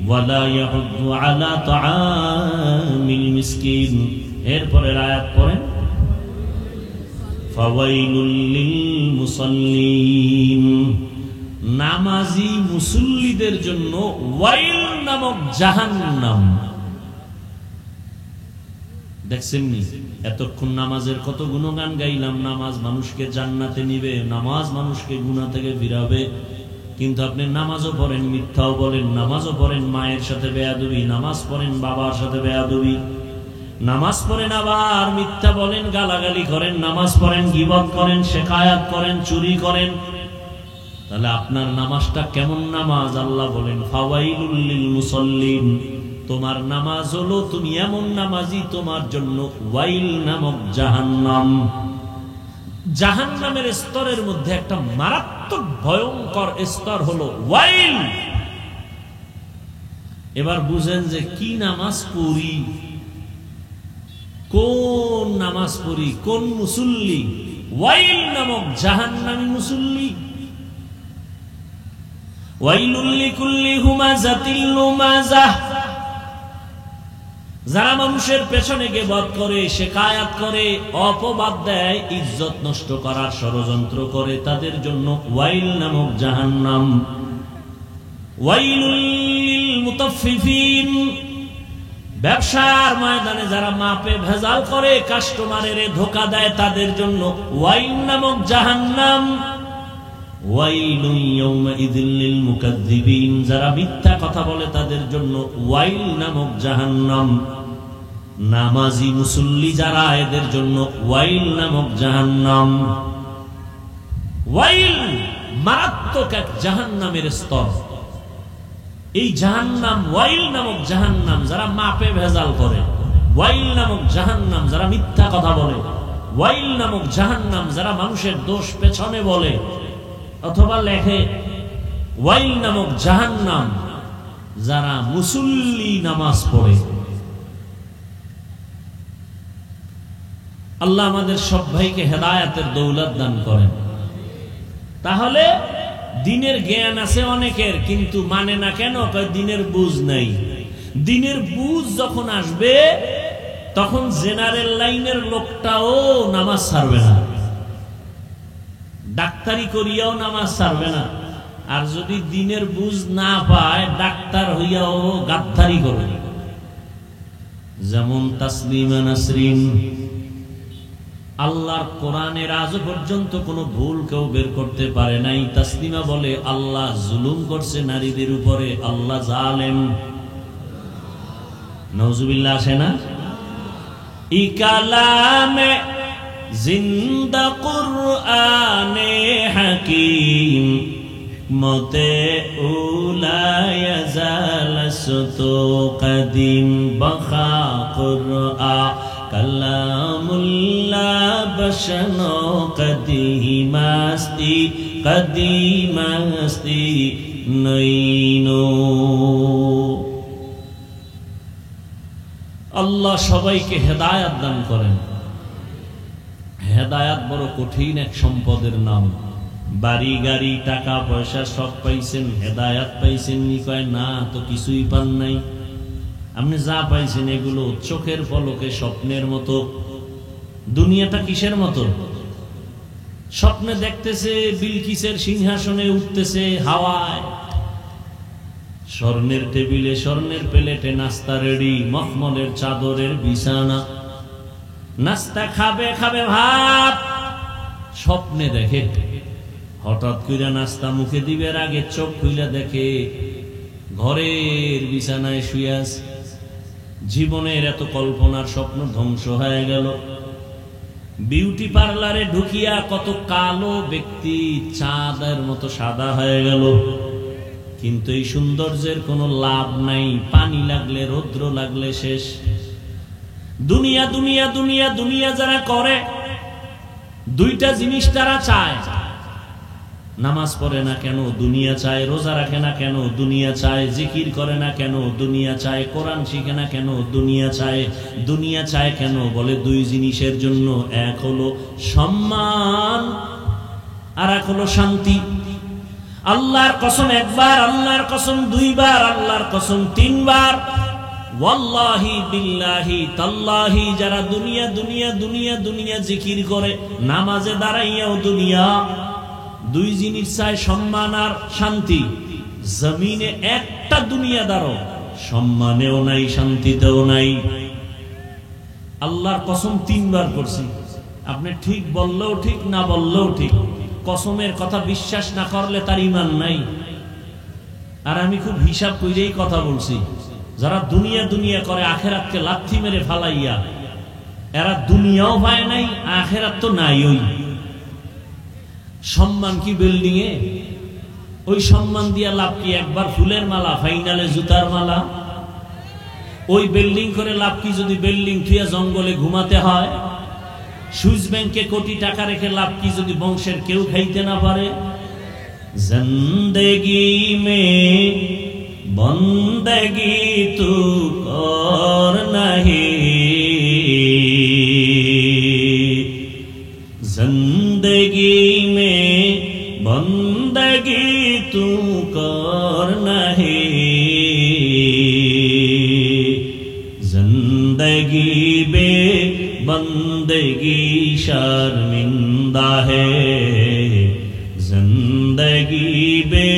ওয়া লা ইয়াহুদ্দু আলা তাআমিল মিসকিন। এরপরের আয়াত পড়েন, ফাওয়াইলুল লিল মুসাল্লিন। নামাজি মুসল্লিদের জন্য ওয়াইল নামক জাহান্নাম। দেখছেন নি? এতক্ষণ নামাজের কত গুণগান গাইলাম। নামাজ মানুষকে জান্নাতে নিবে, নামাজ মানুষকে গুনাহ থেকে ফিরাবে। কিন্তু আপনি নামাজও পড়েন, মিথ্যাও বলেন, নামাজও পড়েন মায়ের সাথে বেয়াদবি, নামাজ পড়েন বাবার সাথে বেয়াদবি, নামাজ পড়েন আবার মিথ্যা বলেন, গালাগালি করেন, নামাজ পড়েন গীবত করেন, শেকায়াত করেন, চুরি করেন। তাহলে আপনার নামাজটা কেমন নামাজ? আল্লাহ বলেন ফাওয়াইলুল লিল মুসাল্লিন। তোমার নামাজ হলো তুমি এমন নামাজি, তোমার জন্য ওয়াইল নামক জাহান্নাম। জাহান্নামের স্তরের মধ্যে একটা মারাত্মক ভয়ঙ্কর স্তর হলো ওয়াইল। এবার বুঝেন যে কি নামাজ পড়ি, কোন নামাজ পড়ি, কোন মুসল্লি? ওয়াইল নামক জাহান্নামী মুসল্লি। ওয়াইলুল লিকুল্লি হুমাযাতিল লুমাযাহ। যারা মানুষের পেছনে গীবত করে, শিকায়াত করে, অপবাদ দেয়, ইজ্জত নষ্ট করার ষড়যন্ত্র করে, তাদের জন্য ওয়াইল নামক জাহান্নাম। ওয়াইলুল লিল মুতাফফিফিন। ব্যবসার ময়দানে যারা মাপে ভেজাল করে, কাস্টমারের ধোঁকা দেয়, তাদের জন্য ওয়াইল নামক জাহান্নাম। ওয়াইলুন ইয়াউমাইযিল লিল মুকাযযিবিন। যারা মিথ্যা কথা বলে তাদের জন্য ওয়াইল নামক জাহান্নাম। নামাজি মুসল্লি যারা, এদের জন্য ওয়াইল নামক জাহান্নাম। ওয়াইল মারাত্মক এক জাহান্নামের স্তর। এই জাহান্নাম, ওয়াইল নামক জাহান্নাম যারা মাপে ভেজাল করে, ওয়াইল নামক জাহান্নাম যারা মিথ্যা কথা বলে, ওয়াইল নামক জাহান্নাম যারা মানুষের দোষ পেছনে বলে অথবা লেখে, ওয়াইল নামক জাহান্নাম যারা মুসল্লি নামাজ পড়ে। আল্লাহ আমাদের সব ভাইকে হেদায়েতের দৌলত দান করেন। তাহলে দিনের জ্ঞান আছে অনেকের, কিন্তু মানে না কেন? দিনের বুঝ নাই। দিনের বুঝ যখন আসবে তখন জেনারেল লাইনের লোকটাও নামাজ ছাড়বে না, ডাক্তারি করিয়াও নামাজ ছাড়বে না। আর যদি দিনের বুঝ না পায়, ডাক্তার হইয়াও গাদ্দারি করবে। যেমন তাসলিমা নাসরিন। আল্লাহর কোরআনের আজ পর্যন্ত কোনো ভুল কেউ বের করতে পারে নাই। তাসলিমা বলে আল্লাহ জুলুম করছে নারীদের উপরে, আল্লাহ জালেম। নাউজুবিল্লাহ আসে না? ই কালামে জিন্দা কুরআনে হাকিম মতে উলায়া জালসতু কদিম বখা কুরআন কালামুল্লাহ বশনো কদিমাস্তি কদিমস্তি নইনো। আল্লাহ সবাইকে হেদায়াত দান করেন। হেদায়াত বড় কঠিন এক সম্পদের নাম। বাড়ি গাড়ি টাকা পয়সা সব পাইছেন, হেদায়াত পাইছেন নি? কয় না, তো কিছুই পান নাই। আপনি যা পাইছেন এগুলো চোখের পলকে স্বপ্নের মতো। দুনিয়াটা কিসের মতো? স্বপ্নে দেখতেছে বিলকিসের সিংহাসনে উঠতেছে হাওয়ায়, স্বর্ণের টেবিলে স্বর্ণের প্লেটে নাস্তা রেডি, মখমলের চাদরের বিছানা, নাস্তা খাবে খাবে ভাব স্বপ্নে দেখে। হঠাৎ করে নাস্তা মুখে দিবের আগে চোখ খুলে দেখে ঘরের বিছানায় শুয়ে আছে। জীবনের এত কল্পনার স্বপ্ন ধ্বংস হয়ে গেল। বিউটি পার্লারে ঢুকিয়া কত কালো ব্যক্তি চাঁদের মতো সাদা হয়ে গেল। কিন্তু এই সৌন্দর্যের কোনো লাভ নাই, পানি লাগলে রৌদ্র লাগলে শেষ। দুনিয়া দুনিয়া দুনিয়া দুনিয়া যারা করে, দুইটা জিনিস তারা চায়। নামাজ পড়ে না কেন? দুনিয়া চায়। রোজা রাখে না কেন? দুনিয়া চায়। জিকির করে না কেন? দুনিয়া চায়। কোরআন শিখে না কেন? দুনিয়া চায়। দুনিয়া চায় কেন? বলে দুই জিনিসের জন্য। এক হলো সম্মান, আর এক হলো শান্তি। আল্লাহর কসম একবার, আল্লাহর কসম দুইবার, আল্লাহর কসম তিনবার, ওয়াল্লাহি বিল্লাহি তাল্লাহি, যারা দুনিয়া দুনিয়া দুনিয়া দুনিয়া জিকির করে, নামাজে দাঁড়াইয়াও দুনিয়া, দুই জিনিস চায়, সম্মান আর শান্তি। জমিনে একটা দুনিয়াদারও সম্মানেও নাই, শান্তিতেও নাই। আল্লাহর কসম তিনবার করছি। আপনি ঠিক বললেও ঠিক, না বললেও ঠিক। কসমের কথা বিশ্বাস না করলে তার ঈমান নাই। আর আমি খুব হিসাব কইরেই কথা বলছি। যারা দুনিয়া দুনিয়া করে আখেরাতকে লাথি মেরে ফালাইয়া, এরা দুনিয়াও পায় নাই, আখেরাত তো নাই। ওই সম্মান কি বিল্ডিং এ? ওই সম্মান দিয়া লাভ কি? একবার ফুলের মালা, ফাইনালে জুতার মালা। ওই বিল্ডিং করে লাভ কি যদি বিল্ডিং থুয়া জঙ্গলে ঘুমাতে হয়? সুইস ব্যাংকে কোটি টাকা রেখে লাভ কি যদি বংশের কেউ খাইতে না পারে? জিন্দেগি মে বন্দেগি তু কর নাহি, जिंदगी में बंदगी तू कर नहीं, जिंदगी बे बंदगी शर्मिंदा है, जिंदगी बे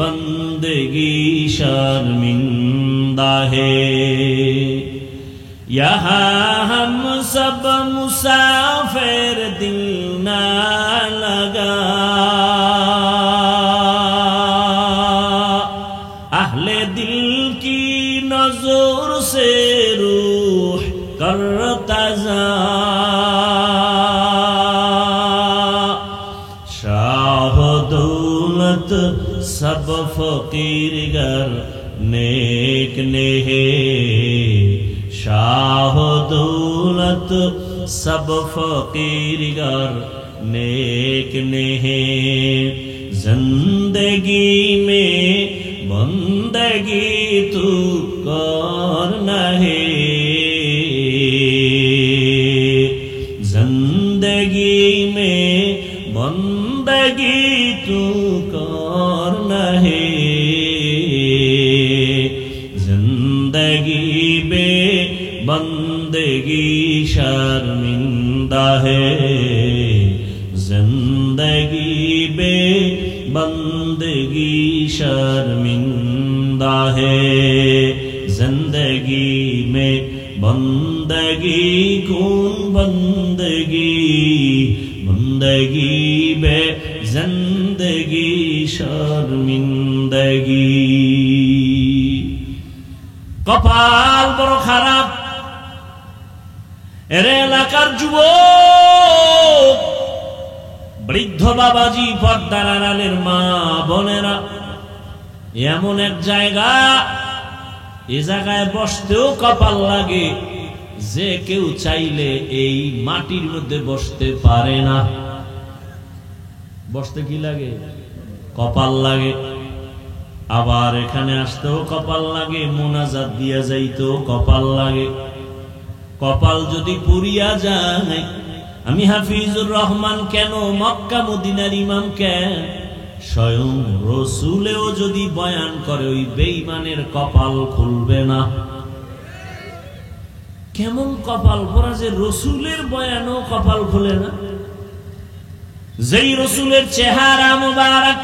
बंदगी शर्मिंदा है। यहाँ हम सब मुसाफिर, दिल ना लगा अहले दिल की नजर से रूह करता जा, शाह दौलत सब फकीर गर नेक ने है, शाह दौलत सब फकीर गर नेक ने है, जिंदगी में बंदगी तू करना है, जिंदगी में बंदगी तू करना है, जिंदगी बे बंदगी शर्मिंदा है, जिंदगी बे बंदगी शर्मिंदा है, जिंदगी में बंदगी कौन बंदगी, बंदगी बे जिंदगी शर्मिंदगी। কপাল বড় খারাপ। এর এলাকার যুবক, বৃদ্ধ বাবাজি, পর্দার আড়ালের মা বোনেরা, এমন এক জায়গা, এ জায়গায় বসতেও কপাল লাগে, যে কেউ চাইলে এই মাটির মধ্যে বসতে পারে না। বসতে কি লাগে? কপাল লাগে। আবার এখানে আসতেও কপাল লাগে, মোনাজাত দিয়া যাইতেও কপাল লাগে। কপাল যদি পুরিয়া যায়, আমি হাফিজুর রহমান কেন, মক্কা মদিনার ইমাম কেন, স্বয়ং রসুলেও যদি বয়ান করে ওই বেঈমানের কপাল খুলবে না। কেমন কপাল পরা যে রসুলের বয়ানও কপাল খুলে না। যেই রসুলের চেহারা মুবারক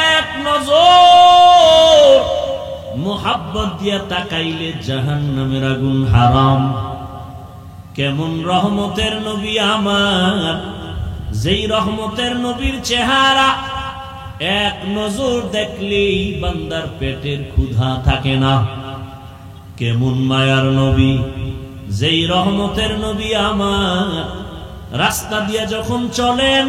এক নজর মোহাব্বত দিয়া তাকাইলে জাহান্নামের আগুন হারাম। কেমন রহমতের নবী আমার, যেই রহমতের নবীর চেহারা এক নজর দেখলেই বান্দার পেটের ক্ষুধা থাকে না। কেমন মায়ার নবী, যেই রহমতের নবী আমার, রাস্তা দিয়া যখন চলেন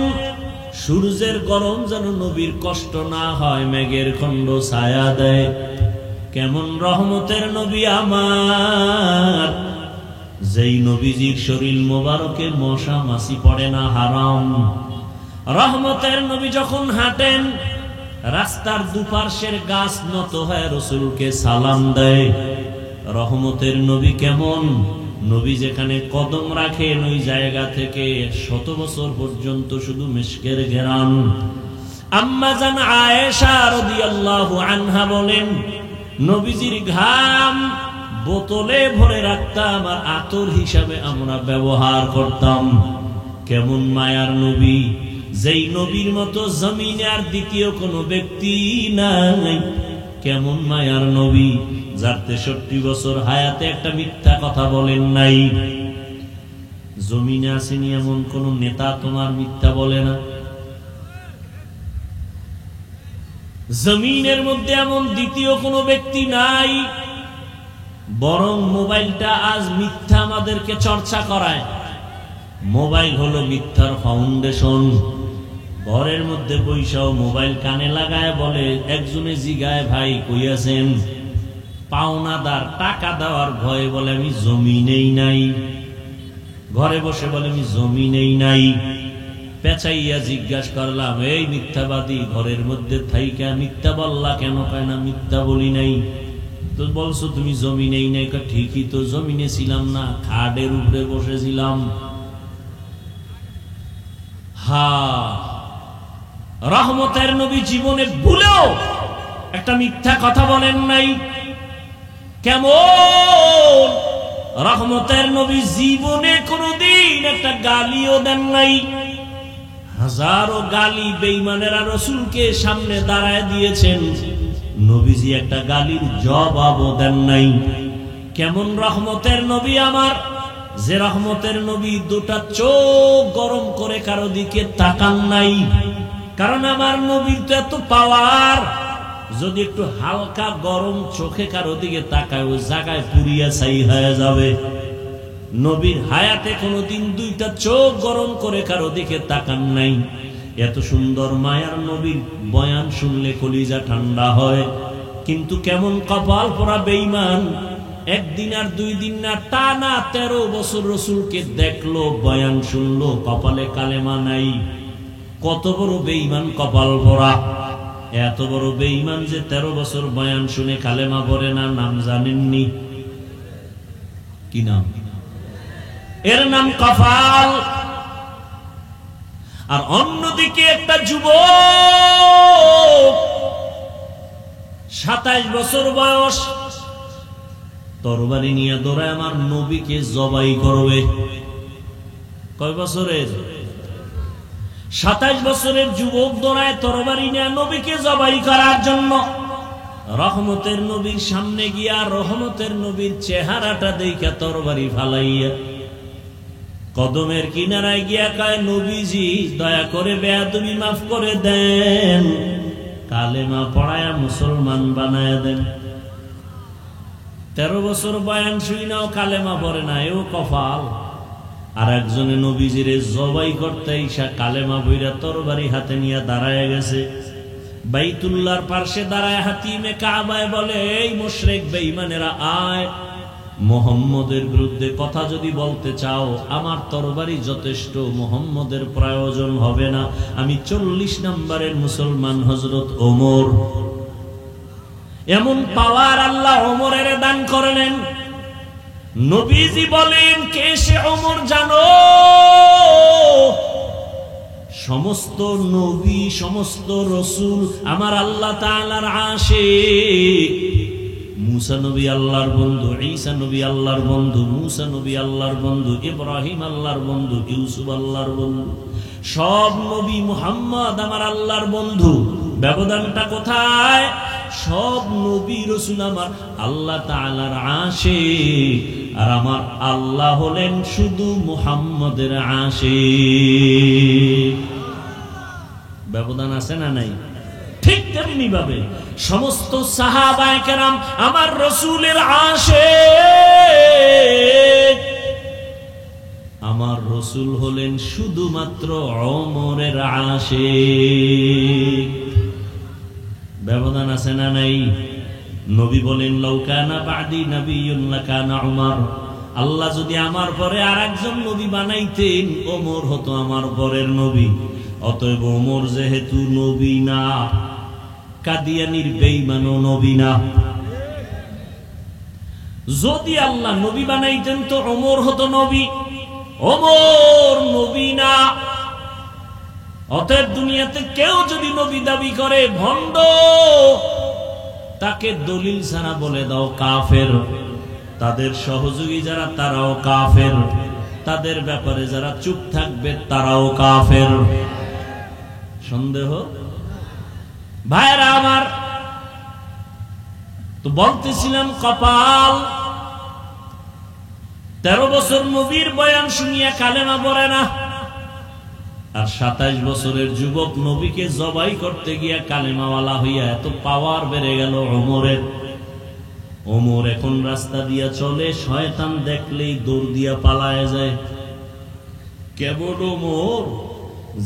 সূর্যের গরম যেন নবীর কষ্ট না হয়, মেঘের খণ্ড ছায়া দেয়। কেমন রহমতের নবী আমার, যেই নবীজির শরীর মোবারকে মশা মাছি পড়ে না, হারাম। রহমতের নবী যখন হাঁটেন রাস্তার দুপার্শ্বের গাছ নত হয়ে রসুলকে সালাম দেয়। রহমতের নবী কেমন, নবী যেখানে কদম রাখেন ওই জায়গা থেকে 100 বছর পর্যন্ত শুধু মিশকের ঘেরান। আম্মা জান আয়েশা রাদিয়াল্লাহু আনহা বলেন, নবীজির ঘাম বোতলে ভরে রাখতাম আর আতর হিসাবে আমরা ব্যবহার করতাম। কেমন মায়ার নবী, যেই নবীর মতো জমিনে আর দ্বিতীয় কোনো ব্যক্তি নাই। কেমন মায়ার নবী, যার 63 বছর হায়াতে একটা মিথ্যা কথা বলেন নাই। জমিনে আসেনি এমন কোন নেতা তোমার মিথ্যা বলে না। জমিনের মধ্যে এমন দ্বিতীয় কোনো ব্যক্তি নাই। বরং মোবাইলটা আজ মিথ্যা আমাদেরকে চর্চা করায়। মোবাইল হলো মিথ্যার ফাউন্ডেশন। ঘরের মধ্যে বৈশাও মোবাইল কানে লাগায় বলে, একজনে জিগায় ভাই কই আছেন, পাওনাদার টাকা দেওয়ার ভয়ে বলে আমি জমিনেই নাই। ঘরে বসে বলে আমি জমিনেই নাই। পেঁচাইয়া জিজ্ঞাসা করলাম, এই মিথ্যাবাদী, ঘরের মধ্যে থাইকা মিথ্যা বললা কেন? কয় না মিথ্যা বলি নাই। তো বলছো তুমি জমিনেই নাই। ঠিকই তো, জমিনে ছিলাম না, খাটের উপরে বসেছিলাম। হা, রহমতের নবী জীবনে ভুলেও একটা মিথ্যা কথা বলেন নাই। কেমন রহমতের নবী জীবনে কোনদিন একটা গালিও দেন নাই। হাজারো গালি বেঈমানেরা রসুলকে সামনে দাঁড়ায় দিয়েছেন, নবীজি একটা গালির জবাবও দেন নাই। কেমন রহমতের নবী আমার, যে রহমতের নবী দুটা চোখ গরম করে কারো দিকে তাকান নাই। কারণ আমার নবীর তো এত পাওয়ার, যদি একটু হালকা গরম চোখে কারো দিকে তাকায় ওই জায়গায় পুড়িয়া ছাই হয়ে যাবে। নবীর হায়াতে কোনোদিন দুইটা চোখ গরম করে কারো দিকে তাকান নাই। এত সুন্দর মায়ার নবীর বয়ান শুনলে কলিজা ঠান্ডা হয়। কিন্তু কেমন কপাল পোড়া বেঈমান, একদিন আর 2 দিন না, টানা 13 বছর রসুলকে দেখলো, বয়ান শুনলো, কপালে কালেমা নাই। কত বড় বেঈমান কপাল পোড়া। এত বড় বেঈমান যে 13 বছর বয়ান শুনে কালেমা পড়ে না। নাম জানেননি? কি নাম? এর নাম কপাল। আর অন্যদিকে একটা যুবক 27 বছর বয়স, তরবারি নিয়ে দৌড়ায় আমার নবীকে জবাই করবে। কয় বছরের? 27 বছরের যুবক দৌড়ায় তরবারি নিয়ে নবীকে জবাই করার জন্য। রহমতের নবীর সামনে গিয়া রহমতের নবীর চেহারাটা দেখা তরবারি ফালাইয়া কদমের কিনারায় গিয়া কয়, নবীজি দয়া করে বেয়াদবি মাফ করে দেন, কালেমা পড়ায়া মুসলমান বানায়া দেন। 13 বছর বয়ান শুই নাও কালেমা পড়ে না, এও কপাল। আর একজনে নবীজিরে জবাই করতে ইসা কালেমা বইরা তরবারি হাতে নিয়ে দাঁড়ায় গেছে। বাইতুল্লাহর পাশে দাঁড়ায় হাতিমে কাবায় বলে, এই মুশরিক বেঈমানেরা আয়, মুহাম্মদের বিরুদ্ধে কথা যদি বলতে চাও, আমার তরবারি যথেষ্ট, মুহাম্মদের প্রয়োজন হবে না। আমি 40 নম্বরের মুসলমান হযরত ওমর। এমন পাওয়ার আল্লাহ ওমরের দান করলেন। নবীজি বলেন, কে সে ওমর জানো? সমস্ত নবী, সমস্ত রাসূল আমার আল্লাহ তাআলার আশিক। মুসা নবী আল্লাহর বন্ধু, ঈসা নবী আল্লাহর বন্ধু, মুসা নবী আল্লাহর বন্ধু, ইব্রাহিম আল্লাহর বন্ধু, ইউসুফ আল্লাহর বন্ধু, সব নবী। মুহাম্মদ আমার আল্লাহর বন্ধু। ব্যবধানটা কোথায়? সব নবী রাসূল আমার আল্লাহ তাআলার আশিক, আর আমার আল্লাহ হলেন শুধু মুহাম্মদের আশিক। ব্যবধান আছে না নাই? ঠিক তেমনি ভাবে সমস্ত সাহাবায়ে কেরাম আমার রাসূলের আশিক। আমার রাসূল হলেন শুধুমাত্র ওমরের আশিক। ব্যবধান আছে না নাই? নবী বলেন, লাউ কানা বাদি নাবিয়্যুন লাকানা উমর। আল্লাহ যদি আমার পরে আরেকজন নবী বানাইতেন, ওমর হতো আমার পরের নবী। অতএব ওমর যেহেতু নবী না, কাদিয়ানীর বেঈমানও নবী না। যদি আল্লাহ নবী বানাইতেন তো ওমর হতো নবী। ওমর নবী না। অতএব দুনিয়াতে কেউ যদি নবী দাবি করে, ভণ্ড, তাকে দলিল ছাড়া বলে দাও কাফের। তাদের সহযোগী যারা তারাও কাফের। তাদের ব্যাপারে যারা চুপ থাকবে তারাও কাফের। সন্দেহ? ভাইরা আমার, তো বলতেছিলাম কপাল। 13 বছর নবীর বয়ান শুনিয়া কালেমা পড়ে না, আর 27 বছরের যুবক নবীকে জবাই করতে গিয়া কালেমাওয়ালা হইয়া এত পাওয়ার বেড়ে গেল ওমরের। ওমর এখন রাস্তা দিয়া চলে, শয়তান দেখলেই দৌড় দিয়া পালায় যায়। কেবল ওমর,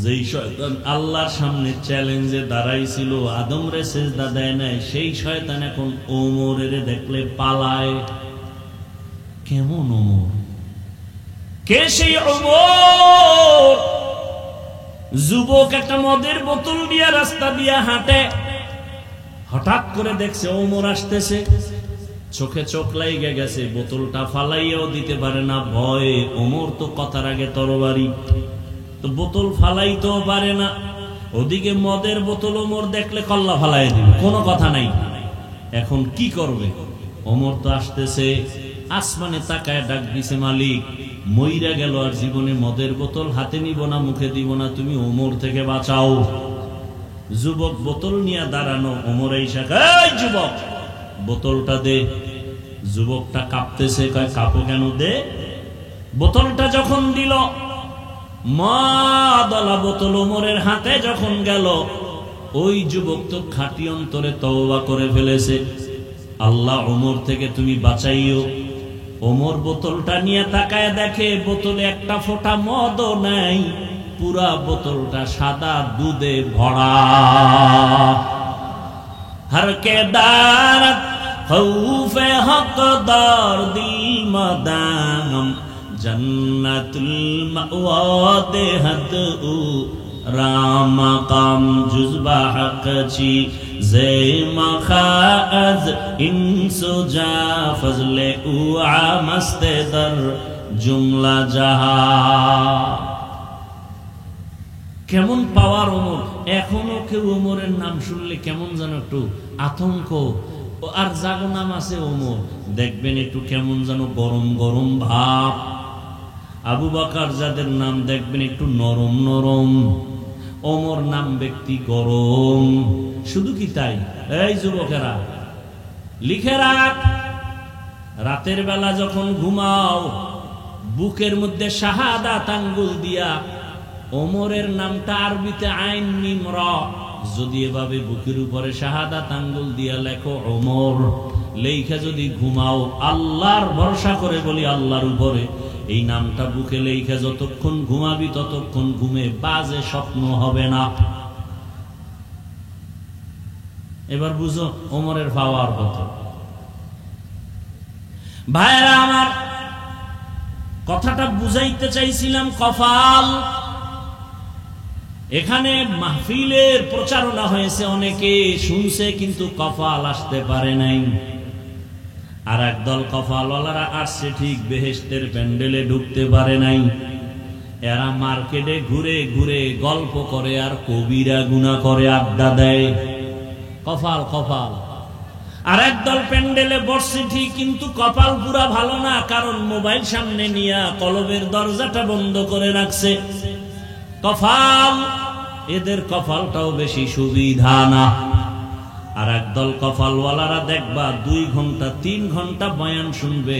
যেই শয়তান আল্লাহর সামনে চ্যালেঞ্জে দাঁড়াইছিল, আদমরে সেজদা দেয় নাই, সেই শয়তান এখন ওমরের দেখলে পালায়। কেমন ওমর? কে সেই ওমর? যুবক একটা মদের বোতল দিয়া রাস্তা দিয়া হাঁটে, হঠাৎ করে দেখছে ওমর আসতেছে, চোখে চোখ লাইগে গেছে, বোতলটা ফালাইয়াও দিতে পারে না ভয়ে। ওমর তো কথার আগে তরবারি, তো বোতল ফালাইতেও পারে না। ওদিকে মদের বোতল ওমর দেখলে কল্লা ফালাই দিবে, কোনো কথা নাই। এখন কি করবে? ওমর তো আসতেছে, আসমানে তাকায় ডাক দিছে, মালিক, মইরা গেল আর জীবনে মদের বোতল হাতে নিব না, মুখে দিব না, তুমি ওমর থেকে বাঁচাও। যুবক বোতল নিয়ে দাঁড়ানো, ওমর এই শাখা, এই যুবক বোতলটা দে। যুবকটা কাঁপতেছে, কয় কাঁপো কেন? দে। বোতলটা যখন দিল, মাদলা বোতল ওমরের হাতে যখন গেল, ওই যুবক তো খাঁটি অন্তরে তওবা করে ফেলেছে, আল্লাহ ওমর থেকে তুমি বাঁচাইও। ওমর বোতলটা নিয়ে তাকায় দেখে বোতলে একটা ফোঁটা মদও নাই, পুরা বোতলটা সাদা দুধে ভরা। हर के दारत खौफे हकदार दिल मदाम जन्नतुल मअवा देहत उ राम काम जुज़बा हक़ची ज़े मखाअज़ इंसो जा फज़ले उ आमस्ते दर जुमला जहा। কেমন পাওয়ার ওমর! এখনো কেউ ওমরের নাম শুনলে কেমন যেন একটু আতঙ্ক। আর যাগো নাম আছে ওমর, দেখবেন একটু কেমন যেন গরম গরম ভাব। আবু বকর যাদের নাম দেখবেন একটু নরম নরম, ওমর নাম ব্যক্তি গরম। শুধু কি তাই? এই যুবকেরা লিখে রাখ, রাতের বেলা যখন ঘুমাও, বুকের মধ্যে শাহাদাত আঙ্গুল দিয়া ওমরের নামটা আরবিতে আইন মিম র, যদি এভাবে বুকের উপরে শাহাদাত আঙ্গুল দিয়া লেখো ওমর, লেখা যদি ঘুমাও, আল্লাহর ভরসা করে বলি আল্লাহর উপরে, এই নামটা বুকে লেখা যতক্ষণ ঘুমাবি ততক্ষণ ঘুমে বাজে স্বপ্ন হবে না। এবার বুঝো ওমরের পাওয়ার কত। ভাইরা আমার, কথাটা বুঝাইতে চাইছিলাম কপাল। এখানে মাহফিলের প্রচারণা হয়েছে, অনেকে শুনছে কিন্তু কপাল আসতে পারে নাই। আর একদল কপালওয়ালারা আসছে ঠিক, বেহেশতের প্যান্ডেলে ঢুকতে পারে নাই। এরা মার্কেটে ঘুরে ঘুরে গল্প করে আর কবিরা গুনাহ করে আড্ডা দেয়। কপাল কপাল। আর একদল প্যান্ডেলে বসছে ঠিক, কিন্তু কপাল পুরা ভালো না, কারণ মোবাইল সামনে নিয়ে কলবের দরজাটা বন্ধ করে রাখছে। কপাল, এদের কপালটাও বেশি সুবিধা না। আর একদল কপালওয়ালারা দেখবা 2 ঘন্টা 3 ঘন্টা বয়ান শুনবে,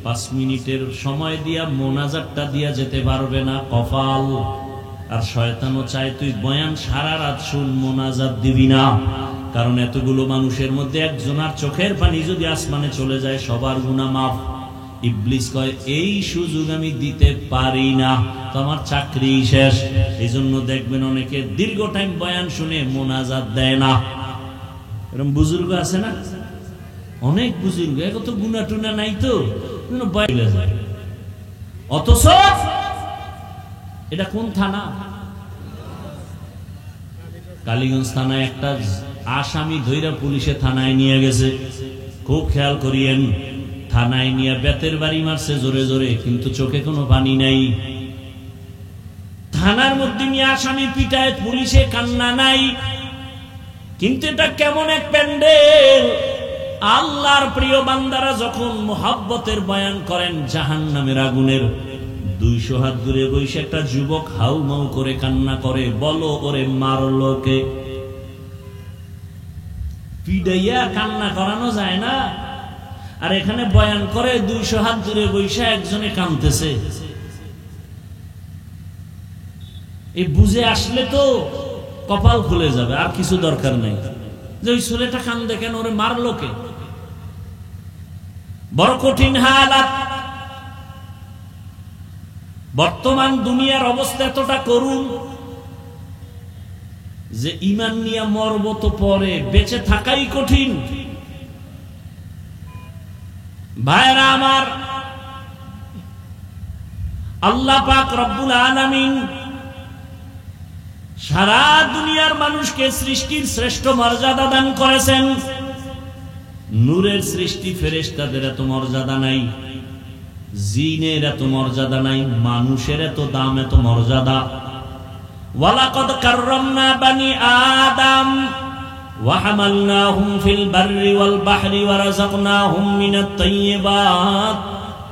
5 মিনিটের সময় দিয়া মোনাজাতটা দিয়া যেতে পারবে না। কপাল। আর শয়তানও চায় তুই বয়ান সারা রাত শুন, মোনাজাত দিবি না, কারণ এতগুলো মানুষের মধ্যে একজনের চোখের পানি যদি আসমানে চলে যায় সবার গুনাহ মাফ। ইবলিস কয় এই সুযোগ আমি দিতে পারি না, তো আমার চাকরি শেষ। এই জন্য দেখবেন অনেকে দীর্ঘ টাইম বয়ান শুনে মোনাজাত দেয় না। এরকম বুজুর্গ আছে না, অনেক বুজুর্গ, এত গুনাহ টুনা নাই তো, অথচ এটা কোন থানা? কালীগঞ্জ থানায় একটা আসামি ধইরা পুলিশে থানায় নিয়ে গেছে। খুব খেয়াল করিয়েন, থানায় নিয়ে বেতের বাড়ি মারছে জোরে জোরে, কিন্তু চোখে কোনো পানি নাই। থানার মধ্যে নিয়ে আসামি পিটায়, পুলিশে কান্না নাই। কিন্তু এটা কেমন এক প্যান্ডেল! আল্লাহর প্রিয় বান্দারা যখন মুহাব্বতের বয়ান করেন জাহান্নামের আগুনের, 200 হাত দূরে বসে একটা যুবক হাউমাউ করে কান্না করে, বলো ওরে মারলো কে? পিডাইয়া কান্না করানো যায় না। আর এখানে বয়ান করে 200 হাত দূরে বসে একজনে কাঁদতেছে। এই বুঝে আসলে তো কপাল খুলে যাবে, আর কিছু দরকার নাই যে ওই ছেলেটা কান্দে কেন, ওরে মারলো কে? বড় কঠিন হালাত। বর্তমান দুনিয়ার অবস্থা এতটা করুন যে ঈমান নিয়ে মরব তো পরে, বেঁচে থাকাই কঠিন। ভাইরা আমার, আল্লাহ পাক রব্বুল আলামিন সারা দুনিয়ার মানুষকে সৃষ্টির শ্রেষ্ঠ মর্যাদা দান করেছেন। নূরের সৃষ্টি ফেরেশতাদের এত মর্যাদা নাই, জিনের এত মর্যাদা নাই, মানুষের এত দাম, এত মর্যাদা। ওয়ালাকাদ কাররামনা বানি আদম ওয়া হামালনাহুম ফিল বাররি ওয়াল বাহরি ওয়া রাযাকনাহুম মিনাত তাইয়্যিবাত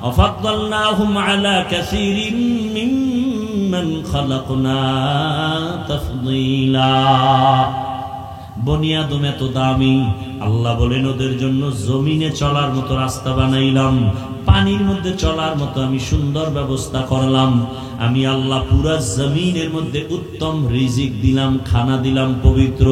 ওয়া ফাদ্দালনাহুম আলা কাসীরিন মিম্মান খালাকনা তাফদীলা। বনি আদম এত দামি, আল্লাহ বলেন ওদের জন্য জমিনে চলার মতো রাস্তা বানাইলাম, পানির মধ্যে চলার মতো আমি সুন্দর ব্যবস্থা করলাম। আমি আল্লাহ পুরা জমিনের মধ্যে উত্তম রিজিক দিলাম, খানা দিলাম পবিত্র।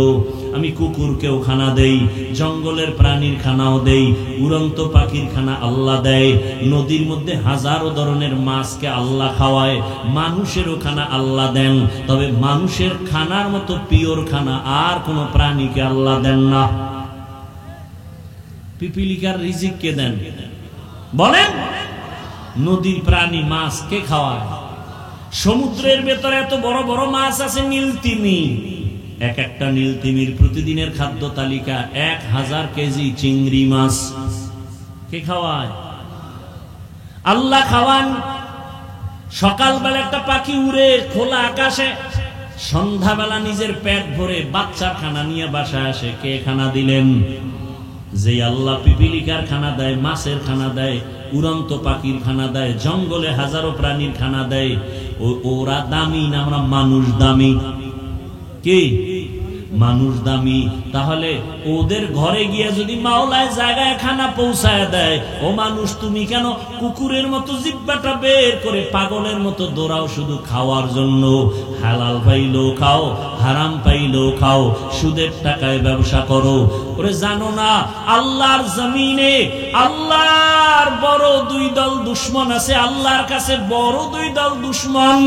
আমি কুকুরকেও খানা দেই, জঙ্গলের প্রাণীর খানাও দেই, উড়ন্ত পাখির খানা আল্লাহ দেয়। নদীর মধ্যে হাজারো ধরনের মাছকে আল্লাহ খাওয়ায়, মানুষেরও খানা আল্লাহ দেন। তবে মানুষের খানার মতো পিওর খানা আর কোনো প্রাণীকে আল্লাহ দেন না। পিপিলিকার রিজিক কে দেন বলেন? নদীর প্রাণী মাছ কে খাওয়ায়? সমুদ্রের ভেতরে এত বড় বড় মাছ আছে, নীলতিমি। এক একটা নীলতিমির প্রতিদিনের খাদ্য তালিকা 1000 কেজি চিংড়ি মাছ। কে খাওয়ায়? আল্লাহ খাওয়ান। সকালবেলা একটা পাখি উড়ে খোলা আকাশে, সন্ধ্যাবেলা নিজের পেট ভরে বাচ্চার খানা নিয়ে বাসায় আসে। কে খানা দিলেন? যে আল্লাহ পিপিলিকার খানা দেয়, মাছের খানা দেয়, উড়ন্ত পাখির খানা দেয়, জঙ্গলে হাজারো প্রাণীর খানা দেয়। ওরা দামি না আমরা মানুষ দামি? কি মানুষ দামি? তাহলে ওদের ঘরে গিয়ে যদি মাওলায় জায়গায় খানা পৌঁছায় দেয়, ও মানুষ তুমি কেন কুকুরের মতো জিব্বাটা বের করে পাগলের মতো দৌড়াও শুধু খাওয়ার জন্য? হালাল পাইলেও খাও, হারাম পাইলেও খাও, সুদের টাকায় ব্যবসা করো। ওরে জানো না আল্লাহর জমিনে আল্লাহর বড় 2 দল দুশমন আছে। আল্লাহর কাছে বড় 2 দল দুশমন,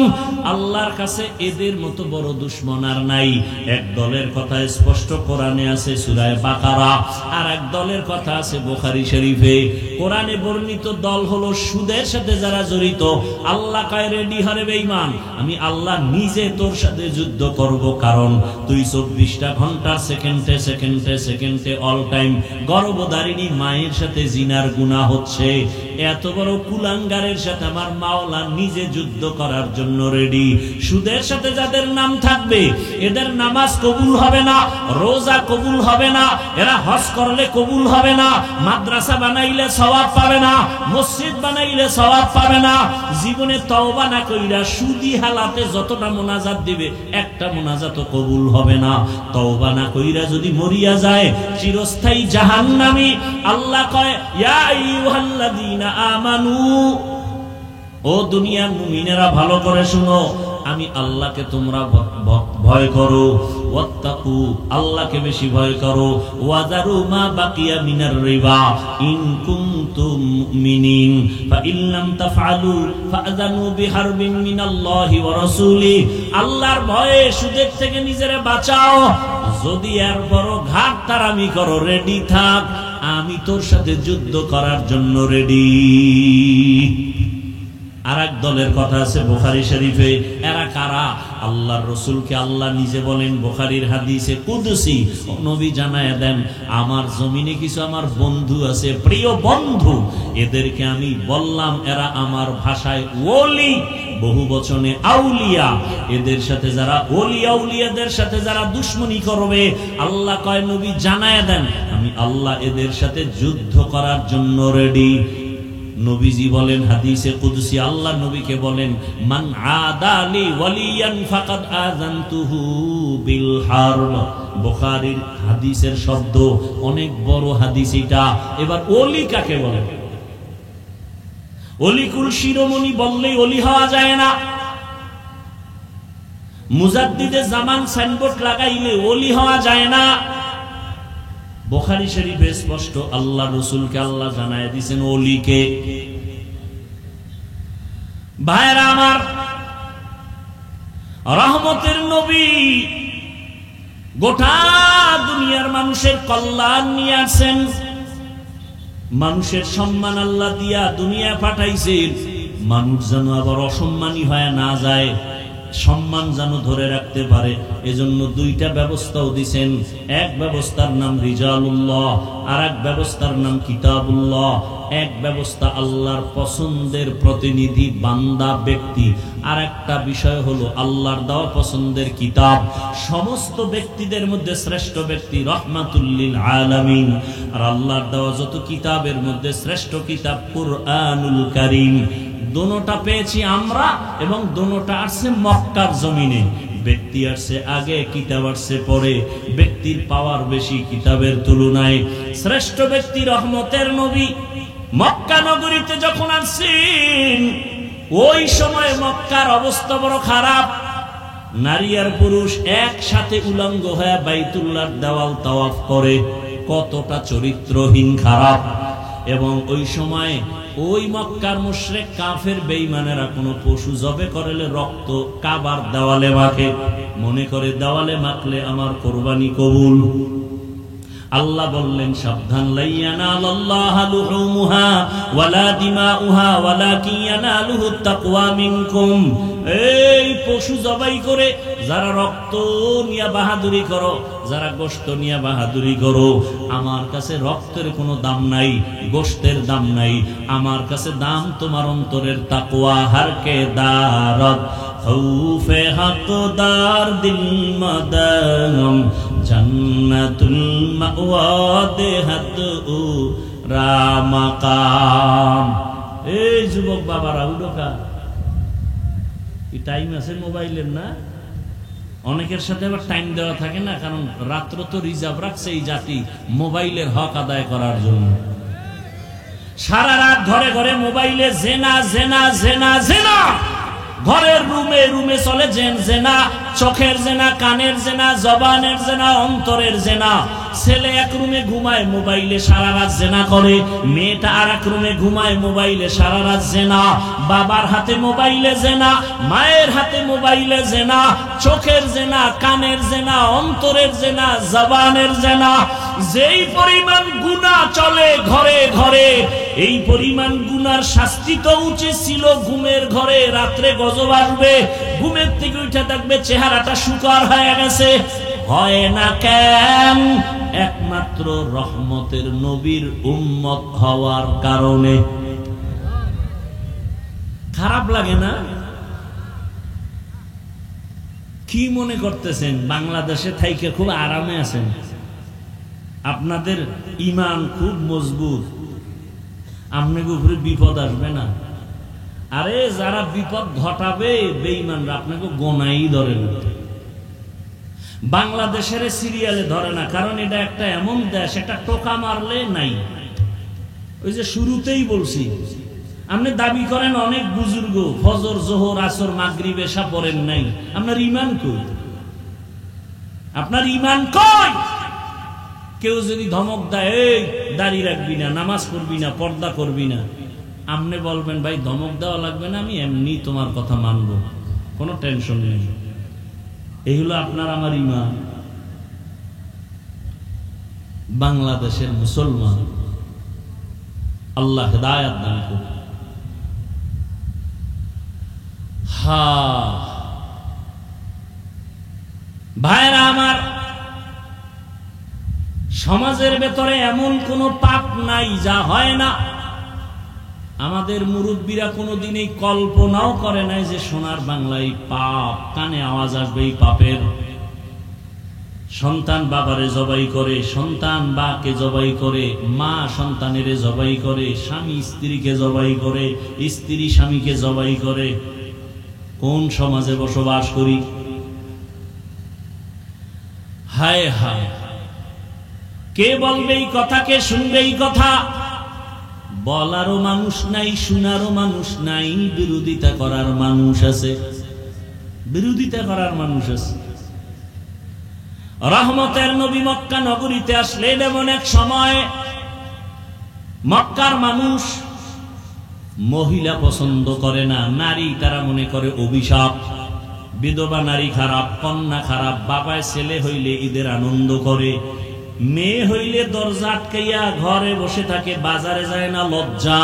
আল্লাহর কাছে এদের মতো বড় দুশমন আর নাই। এক দলের কথা স্পষ্ট কোরআনে আছে সূরা বাকারা, আর এক দলের কথা আছে বুখারী শরীফে। কোরআনে বর্ণিত দল হলো সুদের সাথে যারা জড়িত। আল্লাহ কয় রেডি হরে বেঈমান, আমি আল্লাহ নিজে তোর সাথে যুদ্ধ করব, কারণ তুই 24টা ঘন্টা সেকেন্ডে সেকেন্ডে সেকেন্ডে অল টাইম গর্ভধারিণী মায়ের সাথে জিনার গুনাহ হচ্ছে। এত বড় কুলাঙ্গারের সাথে আমার মাওলা নিজে যুদ্ধ করার জন্য রেডি। সুদের সাথে যাদের নাম থাকবে এদের নামাজ কবুল হবে না, রোজা কবুল হবে না, এরা হজ করলে কবুল হবে না, মাদ্রাসা বানাইলে সওয়াব পাবে না, মসজিদ বানাইলে সওয়াব পাবে না। জীবনে তওবা না কইরা সুদি হালাতে যতটা মুনাজাত দিবে একটা মুনাজাতও কবুল হবে না। তওবা না কইরা যদি মরিয়া যায় চিরস্থায়ী জাহান্নামী। আল্লাহ কয় ইয়া আইয়ুহাল্লাযীনা আমানু, ও দুনিয়ার মুমিনেরা ভালো করে শুনো, আমি আল্লাহকে তোমরা ভয় করো, ওয়াত্তাকু, আল্লাহকে বেশি ভয় করো, ওয়াজারু মা বাকিয়া মিনার রিবা ইন কুনতুম মুমিনিন ফাইন লাম তাফআলু ফাযানু বিহারবিন মিনাল্লাহি ওয়া রাসূলি। আল্লাহর ভয়ে সুদের থেকে নিজেরে বাঁচাও। যদি এর বড় ঘাট তারামি করো, রেডি থাক, আমি তোর সাথে যুদ্ধ করার জন্য রেডি। আর এক দলের কথা আছে বুখারী শরীফে। এরা কারা? আল্লাহর রাসূলকে আল্লাহ নিজে বলেন বুখারীর হাদিসে কুদসি, নবী জানায়া দেন, আমার জমিনে কিছু আমার বন্ধু আছে, প্রিয় বন্ধু, এদেরকে আমি বললাম এরা আমার ভাষায় ওলি, বহু বচনে আউলিয়া। এদের সাথে যারা ওলি আউলিয়াদের সাথে যারা দুশমনি করবে, আল্লাহ কয় নবী জানায়া দেন, আমি আল্লাহ এদের সাথে যুদ্ধ করার জন্য রেডি। নবীজি বলেন হাদিসে কুদসি, আল্লাহ নবীকে বলেন, মান আদালি ওয়ালিয়ান ফাকাদ আযানতুহু বিল হারব। বুখারীর হাদিসের শব্দ, অনেক বড় হাদিস এটা। এবার ওলি কাকে বলে? অলিকুল শিরোমণি বললেই ওলি হওয়া যায় না। মুজাদ্দিদে জামান সাইনবোর্ড লাগাইলে ওলি হওয়া যায় না। বুখারী শরীফে স্পষ্ট আল্লাহ রাসূলকে আল্লাহ জানায় দিয়েছেন ওলিকে। ভাইরা আমার, রহমতের নবী গোটা দুনিয়ার মানুষের কল্যাণ নিয়ে আসেন। মানুষের সম্মান আল্লাহ দিয়া দুনিয়া পাঠাইছেন, মানুষ যেন আবার অসম্মানী হয়ে না যায়, সম্মান যেন ধরে রাখতে পারে। এজন্য দুইটা ব্যবস্থাও দিয়েছেন। এক ব্যবস্থার নাম রিজালুল্লাহ, আর এক ব্যবস্থার নাম কিতাবুল্লাহ। এক ব্যবস্থা আল্লাহর পছন্দের প্রতিনিধি বান্দা ব্যক্তি, আর একটা বিষয় হলো আল্লাহর দেওয়া পছন্দের কিতাব। সমস্ত ব্যক্তিদের মধ্যে শ্রেষ্ঠ ব্যক্তি রাহমাতুল লিল আলামিন, আর আল্লাহর দেওয়া যত কিতাবের মধ্যে শ্রেষ্ঠ কিতাব কুরআনুল কারীম। দোনোটা পেয়েছি আমরা, এবং দোনোটা আসছে মক্কার জমিনে। ব্যক্তি আসছে আগে, কিতাব আসছে পরে। ব্যক্তির পাওয়ার বেশি কিতাবের তুলনায়। শ্রেষ্ঠ ব্যক্তি রহমতের নবী মক্কা নগরীতে যখন আসছেন, ওই সময় মক্কার অবস্থা বড় খারাপ। নারী আর পুরুষ একসাথে উলঙ্গ হয়ে বাইতুল্লাহর দেওয়াল তাওয়াফ করে, কতটা চরিত্রহীন খারাপ। এবং ওই সময় ওই মক্কার মুশরিক কাফের বেঈমানেরা কোনো পশু জবে করলে রক্ত কাবার দেওয়ালে মাখে, মনে করে দেওয়ালে মাখলে আমার কুরবানি কবুল। আল্লাহ বললেন সাবধান, লাইয়ানালাল্লাহু লুহুমুহা ওয়ালা দিমাউহা ওয়ালাকিন ইয়ানালুহুত তাকওয়া মিনকুম। এই পশু জবাই করে যারা রক্ত নিয়ে বাহাদুরি করো, যারা গোশত নিয়ে বাহাদুরি করো, আমার কাছে রক্তের কোনো দাম নাই, গোশতের দাম নাই। আমার কাছে দাম তোমার অন্তরের তাকওয়া। হারকে দারত খৌফে হকদার দিল মাদাম জান্নাতুল মাওয়া দেহাত ও রামাকাম। এই যুবক বাবারা উডোকা, এই টাইম আছে মোবাইলের না? অনেকের সাথে আবার টাইম দেওয়া থাকে না, কারণ রাত্র তো রিজার্ভ রাখছে এই জাতি মোবাইলের হক আদায় করার জন্য। সারা রাত ঘরে ঘরে মোবাইলে জেনা জেনা জেনা জেনা। ঘরের রুমে রুমে চলে জেনা, চোখের জেনা, কানের জেনা, জবানের জেনা, অন্তরের জেনা। ছেলে এক রুমে ঘুমায় মোবাইলে সারা রাত জেনা করে, মেয়েটা আর এক রুমে ঘুমায় মোবাইলে সারা রাত জেনা, বাবার হাতে মোবাইলে জেনা, মায়ের হাতে মোবাইলে জেনা, চোখের জেনা, কানের জেনা, অন্তরের জেনা, জবানের জেনা। যেই পরিমাণ গুনাহ চলে ঘরে ঘরে, এই পরিমাণ গুনার শাস্তি তো উচিত ছিল ঘুমের ঘরে। রাত্রে গজব আসবে, ঘুমের থেকে উঠে থাকবে চেহারাটা শুকার হয়ে গেছে। হয় না কেন? একমাত্র রহমতের নবীর উম্মত হওয়ার কারণে। খারাপ লাগে না? কি মনে করতেছেন বাংলাদেশে থাইকে খুব আরামে আছেন? আপনাদের ঈমান খুব মজবুত, আপনাকে উপরে বিপদ আসবে না। আরে যারা বিপদ ঘটাবে বেঈমানরা আপনাকে গোনাই ধরে না। বাংলাদেশের সিরিয়ালে ধরে না, কারণ এটা একটা এমন দেশ, এটা টোকা মারলে নাই। ওই যে শুরুতেই বলছি, আপনি দাবি করেন অনেক বুজুর্গ ফজর জোহর আসর মাগরিব এশা পড়েন নাই, আপনার ঈমান কই? আপনার ঈমান কই? কেউ যদি ধমক দেয়, এই দাড়ি রাখবি না, নামাজ পড়বি না, পর্দা করবি না, আপনি বলবেন ভাই ধমক দেওয়া লাগবে না, আমি এমনি তোমার কথা মানব, কোনো টেনশন নেই। এই হলো আপনার আমার ঈমান। বাংলাদেশের মুসলমান, আল্লাহ হেদায়েত দান করুন। ভাইরা আমার, সমাজের ভেতরে এমন কোন পাপ নাই যা হয় না। আমাদের মুরব্বীরা কোনোদিন এই কল্পনাও করে নাই যে সোনার বাংলায় পাপ, কানে আওয়াজ আসবে এই পাপের। সন্তান বাবারে জবাই করে, সন্তান বাকে জবাই করে, মা সন্তানের জবাই করে, স্বামী স্ত্রীকে জবাই করে, স্ত্রী স্বামীকে জবাই করে। কোন সমাজে বসবাস করি? হায় হায়, কে বলবে এই কথা, কে শুনবে এই কথা? বলারও মানুষ নাই, শোনারও মানুষ নাই, বিরোধিতা করার মানুষ আছে, বিরোধিতা করার মানুষ আছে। রহমতের নবী মক্কা নগরীতে আসলেন এমন এক সময়, মক্কার মানুষ মহিলা পছন্দ করে না, নারী তারা মনে করে অভিশাপ। বিধবা নারী খারাপ, কন্যা খারাপ। বাবায় ছেলে হইলে ঈদের আনন্দ করে, মেয়ে হইলে দরজা আটকাইয়া ঘরে বসে থাকে, বাজারে যায় না, লজ্জা।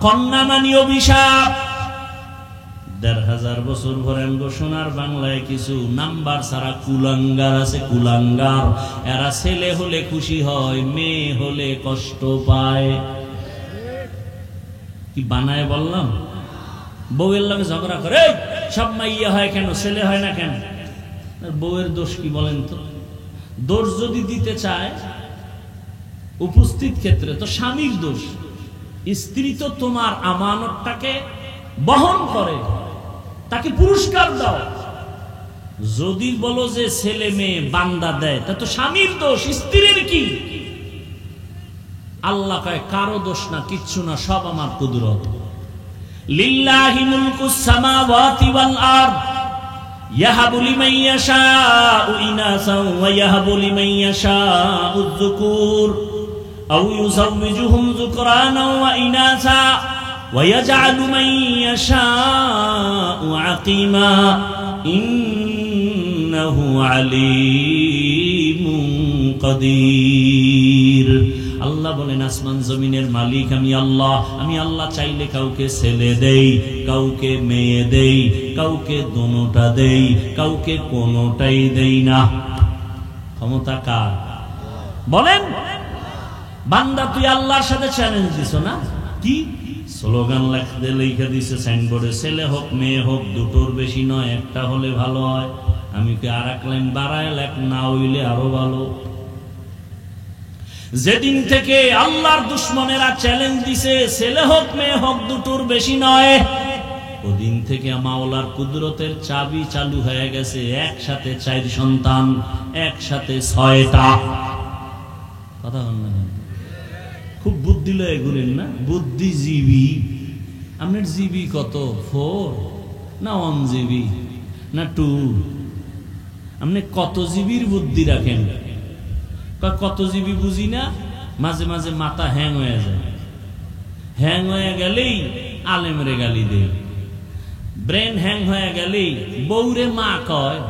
কন্যা মানি অভিশাপ। ১৫০০ বছর পরে সোনার বাংলায় কিছু নাম্বার ছাড়া কুলাঙ্গার আছে, কুলাঙ্গার। এরা ছেলে হলে খুশি হয়, মেয়ে হলে কষ্ট পায়। কি বানায় বললাম? বউয়ের লগে ঝগড়া করে, সব মাইয়া হয় কেন, ছেলে হয় না কেন? বউয়ের দোষ কি বলেন তো? দোষ যদি দিতে চায় উপস্থিত ক্ষেত্রে, তো স্বামীর দোষ। স্ত্রী তো তোমার আমানতটাকে বহন করে, তাকে পুরস্কার দাও। যদি বলো যে ছেলে মেয়ে বান্দা দেয়, তা তো স্বামীর দোষ, স্ত্রীর কি? আল্লাহ কয় কারো দোষ না, কিচ্ছু না, সব আমার কুদরত। লিল্লাহি মুলকুস সামাওয়াতি ওয়াল আরদ ইয়াহাবু লিমান ইয়াশাউ ইনাসান ওয়া ইয়াহাবু লিমান ইয়াশাউ যুকুর আও ইউযাওবিজুহুম যুকরানান ওয়া ইনাসা ওয়া ইয়াজআলু মান ইয়াশাউ আকিমা ইন্নাহু আলীমুন কাদির। আল্লাহ বলেন, আসমান জমিনের মালিক আমি আল্লাহ। আমি আল্লাহ চাইলে কাউকে ছেলে দেই, কাউকে মেয়ে দেই, কাউকে দোনোটা দেই, কাউকে কোনোটাই দেই না। ক্ষমতা কার? বলেন। বান্দা তুই আল্লাহর সাথে চ্যালেঞ্জ দিছ না? কি স্লোগান লিখে দিছে সাইনবোর্ডে, ছেলে হোক মেয়ে হোক দুটোর বেশি নয়, একটা হলে ভালো হয়। আমি কি আর এক লাইন বাড়ায় লেখ, না হইলে আরো ভালো। যেদিন থেকে আল্লাহর দুশ্মনেরা চ্যালেঞ্জ দিছে ছেলে হোক মেয়ে হোক দুটোর বেশি নয়, ওদিন থেকে মাওলার কুদরতের চাবি চালু হয়ে গেছে। একসাথে 4 সন্তান, একসাথে 6টা। কথা বল না, খুব বুদ্ধি লয়ে ঘুরেন না, বুদ্ধিজীবী। আপনার জিবি কত? 4 না 1 জিবি না 2? আপনি কত জিবির বুদ্ধি রাখেন? কত জিবি বুঝি না, মাঝে মাঝে মাথা হ্যাং হয়ে যায়, হ্যাং হয়ে গেলেই আলেমরে গালি দেয়, ব্রেন হ্যাং হয়ে গেলেই বউরে মা কয়।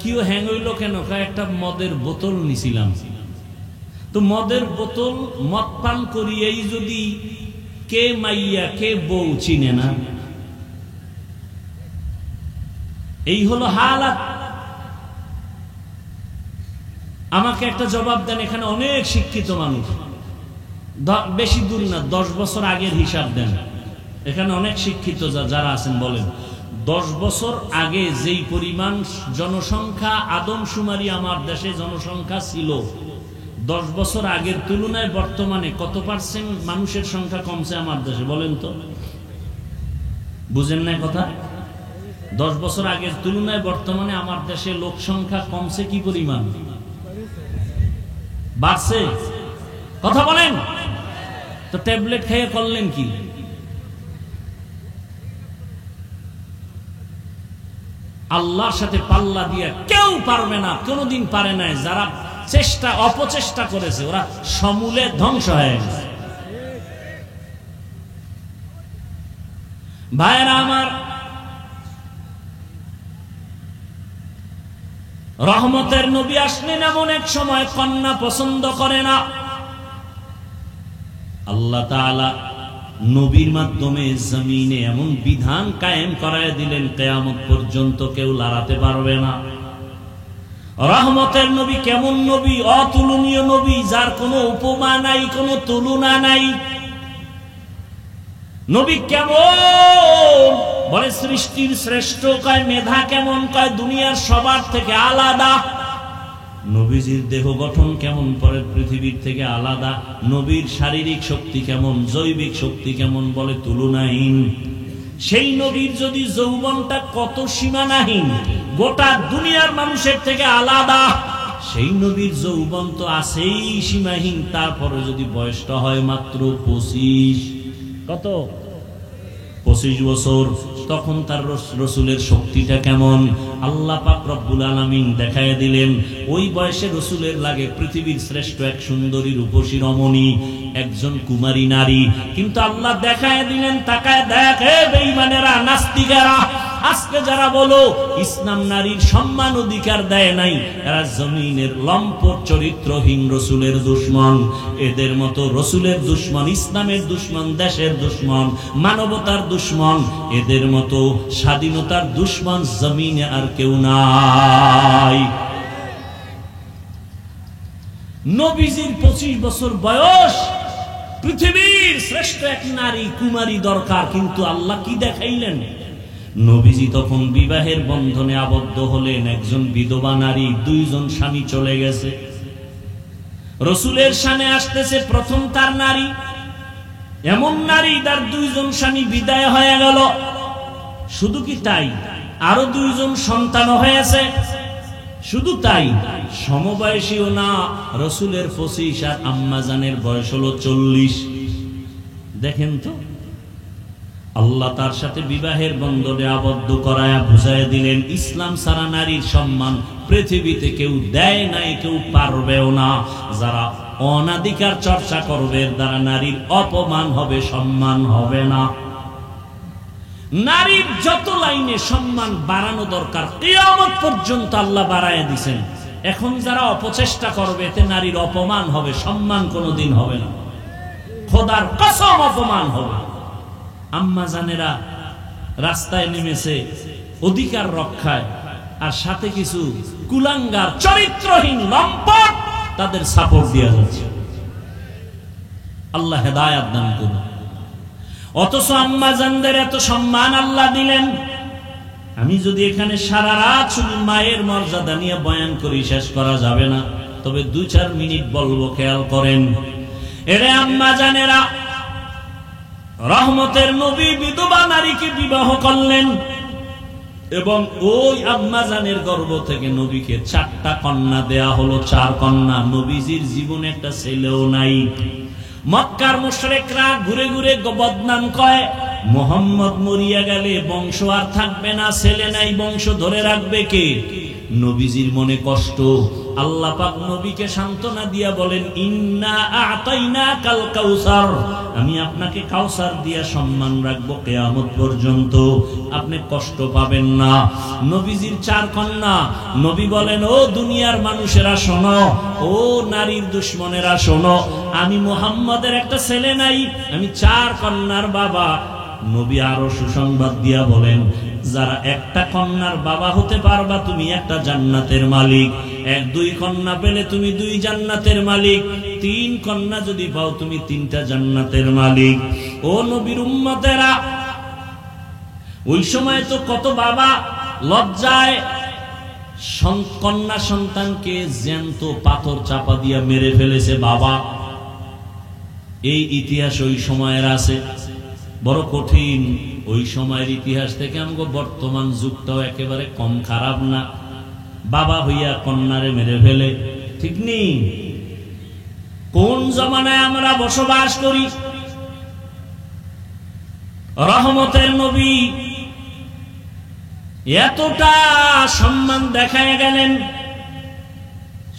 কিও হ্যাং হইল কেন? একটা মদের বোতল নিছিলাম, তো মদের বোতল মদ পান করিয়েই যদি কে মাইয়া কে বউ চিনে না, এই হলো হালাত। আমাকে একটা জবাব দেন, এখানে অনেক শিক্ষিত মানুষ, বেশি দূর না 10 বছর আগের হিসাব দেন, এখানে অনেক শিক্ষিত যারা আছেন বলেন, 10 বছর আগে যেই পরিমাণ জনসংখ্যা আদমশুমারি আমার দেশে জনসংখ্যা ছিল, 10 বছর আগের তুলনায় বর্তমানে কত পার্সেন্ট মানুষের সংখ্যা কমছে আমার দেশে বলেন তো? বুঝেন না কথা? 10 বছর আগের তুলনায় বর্তমানে আমার দেশে লোক সংখ্যা কমছে কি পরিমাণ? বাড়ছে? কথা বলেন তো। ট্যাবলেট খেয়ে করলেন কি? আল্লাহর সাথে পাল্লা দিয়ে কেউ পারবে না, কোনোদিন পারে নাই। যারা চেষ্টা অপচেষ্টা করেছে ওরা সমূলে ধ্বংস হয়ে গেছে। ভাইরা আমার, রহমতের নবী আসলেন এমন এক সময় কন্যা পছন্দ করে না। আল্লাহ তাআলা নবীর মাধ্যমে জমিনে এমন বিধান কায়েম করায় দিলেন, কিয়ামত পর্যন্ত কেউ লড়াতে পারবে না। রহমতের নবী কেমন নবী? অতুলনীয় নবী, যার কোনো উপমা নাই, কোনো তুলনা নাই। নবী কেমন? বলে সৃষ্টির শ্রেষ্ঠ, কয় মেধা কেমন, কয় দুনিয়ার সবার থেকে আলাদা। নবীজির দেহ গঠন কেমন, পরে পৃথিবীর থেকে আলাদা। নবীর শারীরিক শক্তি কেমন, জৈবিক শক্তি কেমন, বলে তুলনাহীন। সেই নবীর যদি যৌবনটা কত সীমানাহীন, গোটা দুনিয়ার মানুষের থেকে আলাদা। সেই নবীর যৌবন তো আছেই সীমাহীন, তারপরে যদি বয়সটা হয় মাত্র 25, কত 25 বছর, তখন তার রসুলের শক্তিটা কেমন আল্লাহ পাক রব্বুল আলামিন দেখায় দিলেন। ওই বয়সে রসুলের লাগে পৃথিবীর শ্রেষ্ঠ এক সুন্দরী রূপসী রমণী, একজন কুমারী নারী, কিন্তু আল্লাহ দেখায় দিলেন, তাকায় দেখে বেঈমানেরা, নাস্তিকেরা, আজকে যারা বলো ইসলাম নারীর সম্মান অধিকার দেয় নাই, এরা জমিনের লম্পট চরিত্রহীন রসুলের দুশমন। এদের মতো রসুলের দুশমন, ইসলামের দুশমন, দেশের দুশমন, মানবতার দুশমন, এদের মতো স্বাধীনতার দুশমন জমিনে আর কেউ নাই। নবীজির 25 বছর বয়স, পৃথিবীর শ্রেষ্ঠ এক নারী কুমারী দরকার, কিন্তু আল্লাহ কি দেখাইলেন? নবীজি তখন বিবাহের বন্ধনে আবদ্ধ হলেন। একজন বিধবা নারী, 2 জন স্বামী চলে গেছে। রসুলের শানে আসতেছে প্রথম তার নারী, এমন নারী তার 2 জন স্বামী বিদায় হয়ে গেল। শুধু কি তাই, আরো 2 জন সন্তান হয়েছে। শুধু তাই, সমবয়সীও না, রসুলের 25 আর আম্মাজানের বয়স হলো 40। দেখেন তো, আল্লাহ তার সাথে বিবাহের বন্ধনে আবদ্ধ করায়া বুঝায় দিলেন, ইসলাম ছাড়া নারীর সম্মান পৃথিবীতে কেউ দেয় নাই, কেউ পারবেও না। যারা অনাধিকার চর্চা করবে দ্বারা নারীর অপমান হবে, সম্মান হবে না। নারীর যত লাইনে সম্মান বাড়ানো দরকার কিয়ামত পর্যন্ত আল্লাহ বাড়ায় দিয়েছেন। এখন যারা অপচেষ্টা করবে এতে নারীর অপমান হবে, সম্মান কোনোদিন হবে না। খোদার কসম অপমান হবে। আম্মা জানেরা রাস্তায় নেমেছে অধিকার রক্ষায়, আর সাথে কিছু কুলাঙ্গার চরিত্রহীন লম্পট তাদের সাপোর্ট দেওয়া যাচ্ছে। আল্লাহ হেদায়েত দান করুন। অথচ আম্মা জানদের এত সম্মান আল্লাহ দিলেন। আমি যদি এখানে সারা রাত শুধু মায়ের মর্যাদা নিয়ে বয়ান করি, শেষ করা যাবে না, তবে 2-4 মিনিট বলবো, খেয়াল করেন। এরে আম্মা জানেরা, রহমতের নবী বিধবা নারীকে বিবাহ করলেন, এবং ওই আম্মা জানের গর্ভ থেকে নবীকে 4টা কন্যা দেয়া হলো। 4 কন্যা। নবীজির জীবনে একটা ছেলেও নাই। মক্কার মুশরিকরা ঘুরে ঘুরে বদনাম কয়, মুহাম্মদ মরিয়া গেলে বংশ আর থাকবে না, ছেলে নাই, বংশ ধরে রাখবে কে? নবীজির মনে কষ্ট, আল্লাহ পাক নবীকে সান্ত্বনা দিয়া বলেন, ইন্না আ'তাইনাকাল কাউসার, আমি আপনাকে কাউসার দিয়া সম্মান রাখবো কিয়ামত পর্যন্ত, আপনি কষ্ট পাবেন না। নবীজির 4 কন্যা। নবী বলেন, ও দুনিয়ার মানুষেরা শোনো, ও নারীর দুশমনেরা শোনো, আমি মুহাম্মাদের একটা ছেলে নাই, আমি 4 কন্যার বাবা। নবী আরো সুসংবাদ দিয়া বলেন, যারা একটা কন্যার বাবা হতে পারবা তুমি একটা জান্নাতের মালিক, 1-2 কন্যা পেলে তুমি 2 জান্নাতের মালিক, 3 কন্যা যদি পাও তুমি 3টা জান্নাতের মালিক। ও নবীর উম্মতেরা, ওই সময় তো কত বাবা লজ্জায় কন্যা সন্তানকে জ্যান্ত পাথর চাপা দিয়া মেরে ফেলেছে বাবা। এই ইতিহাস ওই সময়ের আছে, বড় কঠিন। ওই সময়ের ইতিহাস থেকে আমগো বর্তমান যুগটাও একেবারে কম খারাপ না। বাবা হইয়া কন্যারে মেরে ফেলে, ঠিক নেই? কোন জমানায় আমরা বসবাস করি? রহমতের নবী এতটা সম্মান দেখায় গেলেন,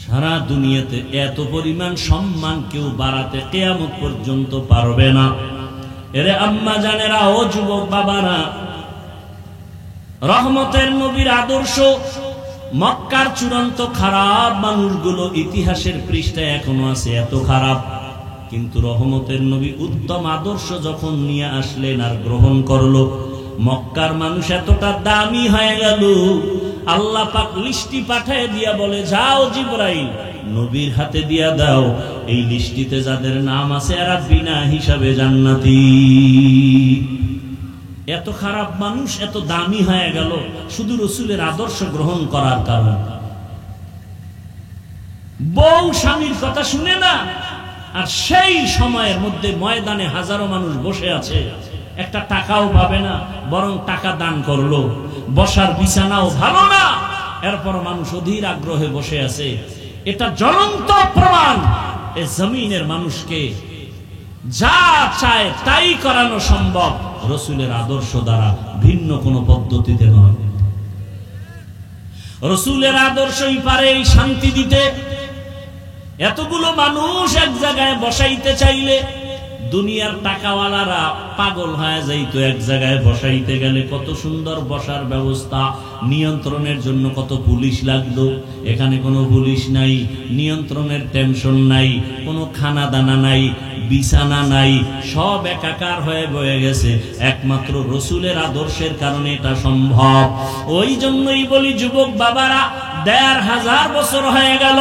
সারা দুনিয়াতে এত পরিমাণ সম্মান কেউ বাড়াতে কিয়ামত পর্যন্ত পারবে না। এরে আম্মা জানেরা, ও যুবক বাবারা, রহমতের নবীর আদর্শ মক্কার চূড়ান্ত খারাপ মানুষগুলো ইতিহাসের পৃষ্ঠায় এখনো আছে, এত খারাপ। কিন্তু রহমতের নবী উত্তম আদর্শ যখন নিয়ে আসলেন আর গ্রহণ করলো, মক্কার মানুষ এতটা দামি হয়ে গেল, আল্লাহ পাক লিস্টি পাঠিয়ে দিয়া বলে, যাও জিবরাইল, নবীর হাতে দিয়া দাও, এই লিস্টিতে যাদের নাম আছে এরা বিনা হিসাবে জান্নাতি। এত খারাপ মানুষ এত দামি হয়ে গেল শুধু রাসূলের আদর্শ গ্রহণ করার কারণে। বউ স্বামীর কথা শুনে না, আর সেই সময়ের মধ্যে ময়দানে হাজারো মানুষ বসে আছে, একটা টাকাও পাবে না, বরং টাকা দান করলো, বসার বিছানাও ভালো না, এরপর মানুষ অধীর আগ্রহে বসে আছে। এটা জ্বলন্ত প্রমাণ, এ জমিনের মানুষকে যা চায় তাই করানো সম্ভব রাসূলের আদর্শ দ্বারা, ভিন্ন কোনো পদ্ধতিতে নয়। রাসূলের আদর্শই পারে এই শান্তি দিতে। এতগুলো মানুষ এক জায়গায় বসাইতে চাইলে দুনিয়ার টাকাওয়ালারা পাগল হয়ে যাইতো, এক জায়গায় বসাইতে গেলে কত সুন্দর বসার ব্যবস্থা, নিয়ন্ত্রণের জন্য কত পুলিশ লাগতো। এখানে কোনো পুলিশ নাই, নিয়ন্ত্রণের টেনশন নাই, কোনো খানা দানা নাই, বিছানা নাই, সব একাকার হয়ে বয়ে গেছে। একমাত্র রাসূলের আদর্শের কারণে এটা সম্ভব। ওই জন্যই বলি যুবক বাবারা, ১৫০০ বছর হয়ে গেল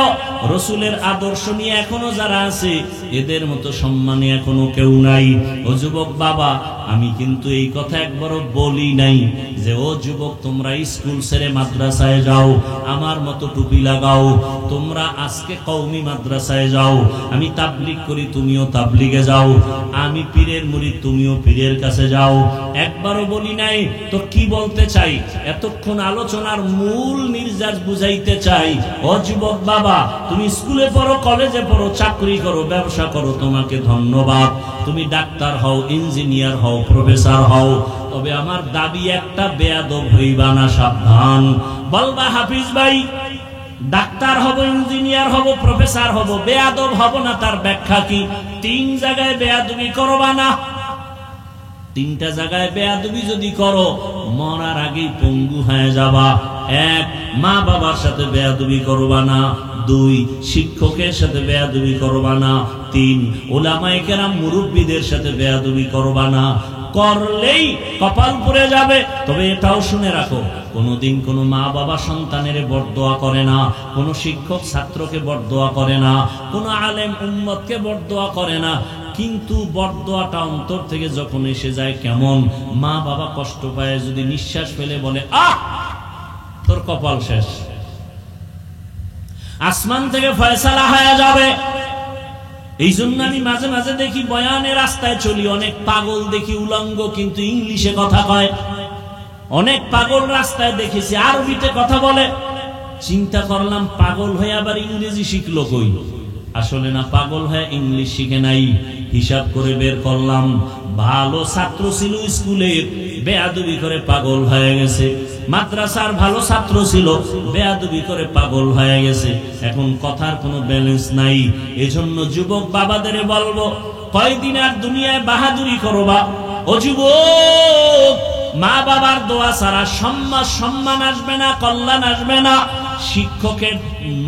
রাসূলের আদর্শ নিয়ে এখনো যারা আছে, এদের মতো সম্মানী এখনো কেউ নাই। ও যুবক বাবা, আমি কিন্তু এই কথা একবারও বলি নাই যে ও যুবক তোমরা স্কুল ছেড়ে মাদ্রাসায় যাও, আমার মতো টুপি লাগাও, তোমরা আজকে কওমি মাদ্রাসায় যাও, আমি তাবলীগ করি তুমিও তাবলীগে যাও, আমি পীরের মুরিদ তুমিও পীরের কাছে যাও। একবারও বলি নাই। তো কি বলতে চাই, এতক্ষণ আলোচনার মূল নির্যাস বুঝাইতে চাই, ও যুবক বাবা, তুমি স্কুলে পড়ো, কলেজে পড়ো, চাকরি করো, ব্যবসা করো, তোমাকে ধন্যবাদ। তুমি ডাক্তার হও, ইঞ্জিনিয়ার হও, প্রফেসর হও, তবে আমার দাবি একটা, বেয়াদব হইবা না, সাবধান। বলবা হাফিজ ভাই ডাক্তার হব, ইঞ্জিনিয়ার হব, প্রফেসর হব, বেয়াদব হব না, তার ব্যাখ্যা কি? 3 জায়গায় বেয়াদবি করবা না। 3টা জায়গায় বেয়াদবি যদি করো, মরার আগেই পঙ্গু হয়ে যাবা। 1, মা বাবার সাথে বেয়াদবি করবা না। 2, শিক্ষকের সাথে বেয়াদবি করবা না। 3, উলামায়ে কেরাম মুরব্বীদের সাথে বেয়াদবি করবা না। করলেই কপাল পুড়ে যাবে। তবে এটাও শুনে রাখো, কোনোদিন কোনো মা বাবা সন্তানের বরদোয়া করে না, কোনো শিক্ষক ছাত্রকে বরদোয়া করে না, কোনো আলেম উম্মতকে বরদোয়া করে না। কিন্তু বরদোয়াটা অন্তর থেকে যখন এসে যায়, কেমন মা বাবা কষ্ট পায়, যদি নিঃশ্বাস ফেলে বলে, আহ তোর কপাল শেষ, আসমান থেকে ফয়সালা হয়ে যাবে। এই জন্য আমি মাঝে মাঝে দেখি বয়ানে রাস্তায় চলি, অনেক পাগল দেখি, উলঙ্গ, কিন্তু ইংলিশে কথা কয়। অনেক পাগল রাস্তায় দেখেছি আরবিতে কথা বলে। চিন্তা করলাম, পাগল হয়ে আবার ইংরেজি শিখলো কই? আসলে না পাগল হয়ে ইংলিশ শিখে নাই, হিসাব করে বের করলাম ভালো ছাত্র ছিল স্কুলের, বেয়াদবি করে পাগল হয়ে গেছে। মাদ্রাসার ভালো ছাত্র ছিল, বেয়াদবি করে পাগল হয়ে গেছে। এখন কথার কোনো ব্যালেন্স নাই। এজন্য যুবক বাবাদের বলবো, কয়দিন আর দুনিয়ায় বাহাদুরি করবা? ও যুবক, মা বাবার দোয়া ছাড়া সম্মান আসবে না, কল্যাণ আসবে না। শিক্ষকের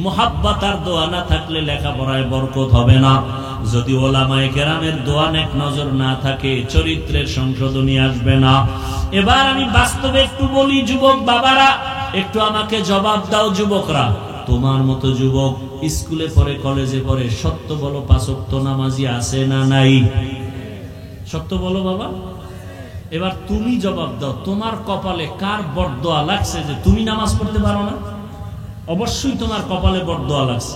মোহাব্বত আর দোয়া না থাকলে লেখাপড়ায় বরকত হবে না। যদি ওলামায়ে কেরামের দোয়া নেক নজর না থাকে, চরিত্রের সংশোধনী আসবে না। এবার আমি বাস্তবে একটু বলি, যুবক বাবারা একটু আমাকে জবাব দাও। যুবকরা, তোমার মতো যুবক স্কুলে পড়ে, কলেজে পড়ে, সত্য বলো, 5 ওয়াক্ত নামাজি আছে না নাই? সত্য বলো বাবা। এবার তুমি জবাব দাও, তোমার কপালে কার বরদোয়া লাগছে যে তুমি নামাজ পড়তে পারো না? অবশ্যই তোমার কপালে বরদোয়া লাগছে,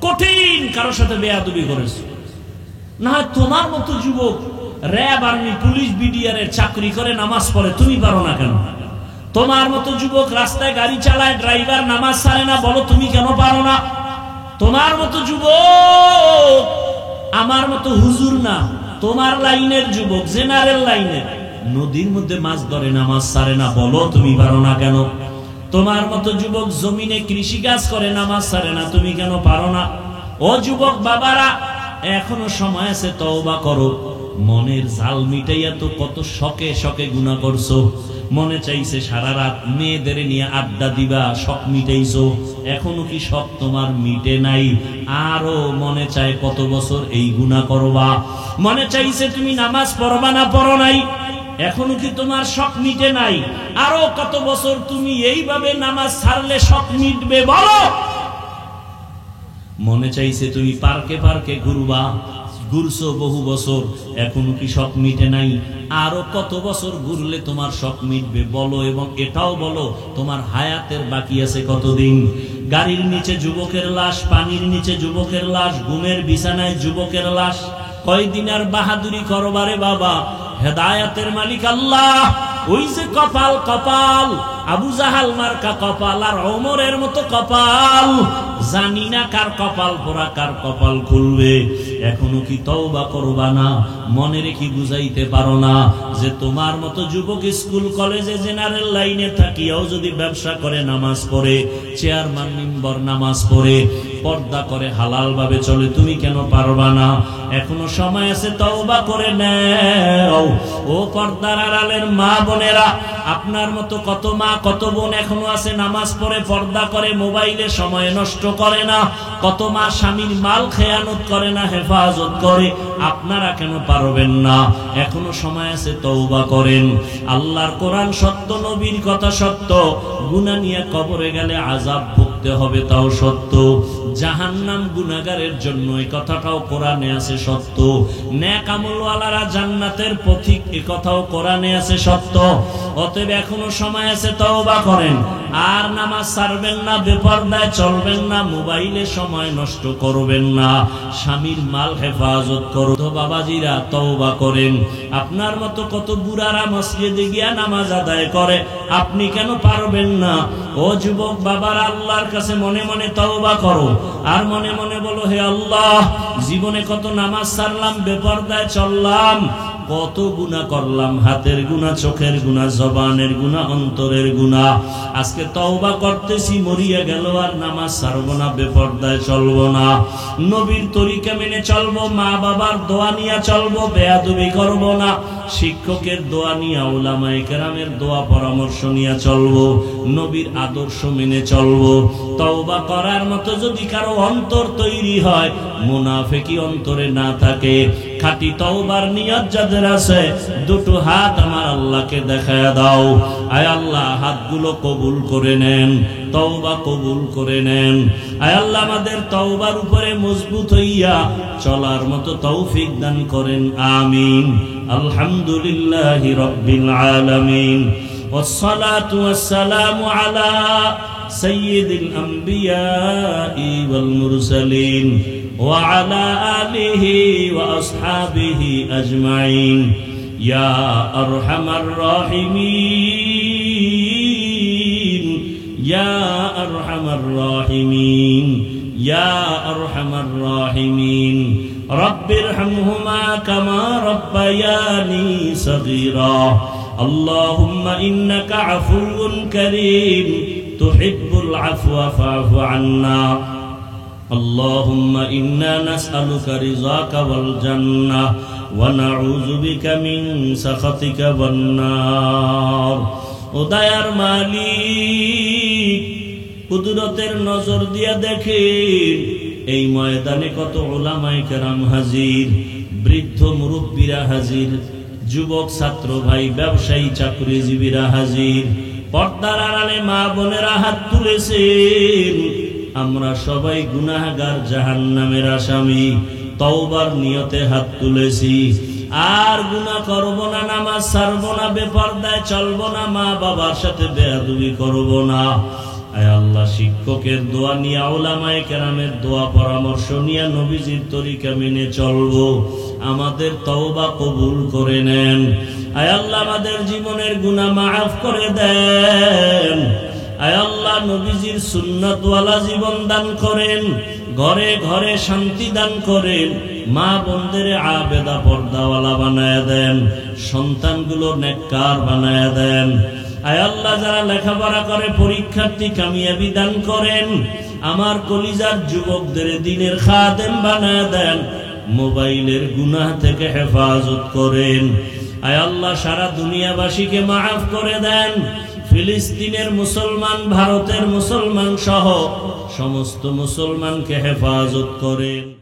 কঠিন কারোর সাথে বেয়াদবি করেছো। না হয় তোমার মতো যুবক র্যাব, আর্মি, পুলিশ, বিডিআর এর চাকরি করে নামাজ পড়ে, তুমি পারো না কেন? তোমার মতো যুবক রাস্তায় গাড়ি চালায়, ড্রাইভার নামাজ ছাড়ে না, বলো তুমি কেন পারো না? তোমার মতো যুবক আমার মতো হুজুর না, তোমার লাইনের যুবক, জেনারেল লাইনের, নদীর মধ্যে মাছ ধরে নামাজ ছাড়ে না, বলো তুমি পারো না কেন? তোমার মতো যুবক জমিনে কৃষি কাজ করে নামাজ ছাড়ে না, তুমি কেন পারো না? ও যুবক বাবারা, এখনো সময় আছে, তওবা করো। মনের জাল মিটাইয়া তো কত শখে শখে গুনাহ করছো। মনে চাইছে সারা রাত মেয়েদের নিয়ে আড্ডা দিবা, শখ মিটাইছো। এখনো কি শখ তোমার মিটে নাই? আরো মনে চায় কত বছর এই গুনাহ করবা। মনে চাইছে তুমি নামাজ পড়বা না, পড়ো নাই। এখনো কি তোমার শখ মিটে নাই? আরো কত বছর তুমি এইভাবে নামাজ ছাড়লে শখ মিটবে, বলো? মনে চাইছে তুমি পার্কে পার্কে ঘুরবা, ঘুরছো বহু বছর, এখনো কি শখ মিটে নাই? আরো কত বছর ঘুরলে তোমার শখ মিটবে, বলো? এবং এটাও বলো, তোমার হায়াতের বাকি আছে কতদিন? গাড়ির নিচে যুবকের লাশ, পানির নিচে যুবকের লাশ, ঘুমের বিছানায় যুবকের লাশ। কয়দিন আর বাহাদুরি করবারে বাবা? হেদায়েতের মালিক আল্লাহ। ওই যে কপাল, কপাল আবু জাহাল মার্কা কপাল আর ওমরের মতো কপাল, জানি না কার কপাল পোড়া, কার কপাল খুলবে। এখনো কি তওবা করবা না? মনে রেখে বুঝাইতে পারো না যে তোমার মতো যুবক স্কুল কলেজে জেনারেল লাইনে থাকিয়াও যদি ব্যবসা করে, নামাজ পড়ে, চেয়ারম্যান মেম্বার নামাজ পড়ে, পর্দা করে, হালাল ভাবে চলে, তুমি কেন পারবা না? এখনো সময় আছে, তওবা করে নাও। ও পর্দার আড়ালের মা বোনেরা, আপনার মতো কত মা কত বোন এখনো আছে নামাজ পড়ে, পর্দা করে, মোবাইলে সময় নষ্ট করে না। কত মা স্বামীর মাল খেয়ানত করে না, হেফাজত করে। আপনারা কেন পারবেন না? এখনো সময় আছে, তওবা করেন। আল্লাহর কোরআন সত্য, নবীর কথা সত্য। গুনাহ নিয়ে কবরে গেলে আযাব ভুগতে হবে, তাও সত্য। জাহান্নাম গুনাহগারের জন্য, এই কথাটাও কোরআনে আছে সত্য। নেক আমলওয়ালারা জান্নাতের পথিক, এই কথাও কোরআনে আছে সত্য। অতএব এখনো সময় আছে, তওবা করেন। আর নামাজ ছাড়বেন না, বেপরদায় চলবেন না, মোবাইলে সময় নষ্ট করবেন না, স্বামীর মাল হেফাজত করো। বাবাজিরা, তওবা করেন। আপনার মতো কত বুড়ারা মসজিদে গিয়া নামাজ আদায় করে, আপনি কেন পারবেন না? ও যুবক বাবারা, আল্লাহর কাছে মনে মনে তওবা করো। আর মনে মনে বলো, হে আল্লাহ, জীবনে কত নামাজ ছাড়লাম, বেপরদায় চললাম, কত গুনাহ করলাম, হাতের গুনাহ, চোখের গুনাহ, জবানের গুনাহ, অন্তরের গুনাহ। আজকে তওবা করতেছি, মরিয়া গেল আর নামাজ ছাড়বো না, বেপরদায় চলবো না, নবীর তরিকা মেনে চলবো, মা বাবার দোয়া নিয়ে চলবো, বেয়াদবি করবো না, শিক্ষকের দোয়া নিয়ে, উলামায়ে কেরামের দোয়া পরামর্শ নিয়ে চলবো, নবীর আদর্শ মেনে চলবো। তওবা করার মতো যদি কারো অন্তর তৈরি হয়, মুনাফিকি অন্তরে না থাকে, খাঁটি তওবার নিয়ত যাদের আছে, দুটো হাত আমার আল্লাহকে দেখায়া দাও। আয় আল্লাহ, হাতগুলো কবুল করে নেন, তওবা কবুল করে নেন। আয় আল্লাহ, আমাদের তওবার উপরে মজবুত হইয়া চলার মতো তৌফিক দান করেন, আমিন। আলহামদুলিল্লাহি রাব্বিল আলামিন, والصلاة والسلام على سيد الأنبياء والمرسلين وعلى آله وأصحابه أجمعين يا أرحم الراحمين يا أرحم الراحمين ইয়া আরহামার রাহিমিন। রব্বিরহামহুমা কামা রাব্বায়ানি সগীরা। আল্লাহুম্মা ইন্নাকা আফুউন কারীম তুহিব্বুল আফওয়া ফা'ফু আন্না। আল্লাহুম্মা ইন্না নাসআলুকা রিযাকা ওয়াল জান্নাহ ওয়া নাউযু বিকা মিন সাখাতিকা ওয়ান নার। ও দয়ার মালিক, কুদরতের নজর দিয়া দেখেন এই ময়দানে কত উলামায়ে কেরাম হাজির, বৃদ্ধ মুরব্বীরা হাজির, যুবক ছাত্র ভাই ব্যবসায়ী চাকরিজীবীরা হাজির, পর্দার আড়ালে মা বোনেরা হাত তুলেছেন। আমরা সবাই গুনাহগার, জাহান্নামের আসামি, তওবার নিয়তে হাত তুলেছি। আর গুনাহ করব না, নামাজ ছাড়ব না, বেপরদায় চলব না, মা বাবার সাথে বেয়াদবি করব না। আয় আল্লাহ, শিক্ষকের দোয়া নিয়ে, উলামায়ে কেরামের দোয়া পরামর্শ নিয়ে নবীজির তরিকা মেনে চলব। আমাদের তওবা কবুল করে নেন। আয় আল্লাহ, আমাদের জীবনের গুনাহ মাফ করে দেন। আয় আল্লাহ, নবীজির সুন্নাতওয়ালা জীবন দান করেন, ঘরে ঘরে শান্তি দান করেন, মা বোনদের আবেদা পর্দাওয়ালা বানায় দেন, সন্তানগুলো নেককার বানায় দেন। আয় আল্লাহ, যারা লেখাপড়া করে পরীক্ষার্থী কামিয়াবি দান করেন, আমার কলিজার যুবকদের দ্বীনের খাদেম বানায় দেন, মোবাইলের গুনাহ থেকে হেফাজত করেন। আয় আল্লাহ, সারা দুনিয়াবাসীকে মাফ করে দেন। ফিলিস্তিনের মুসলমান, ভারতের মুসলমান সহ সমস্ত মুসলমানকে হেফাজত করেন।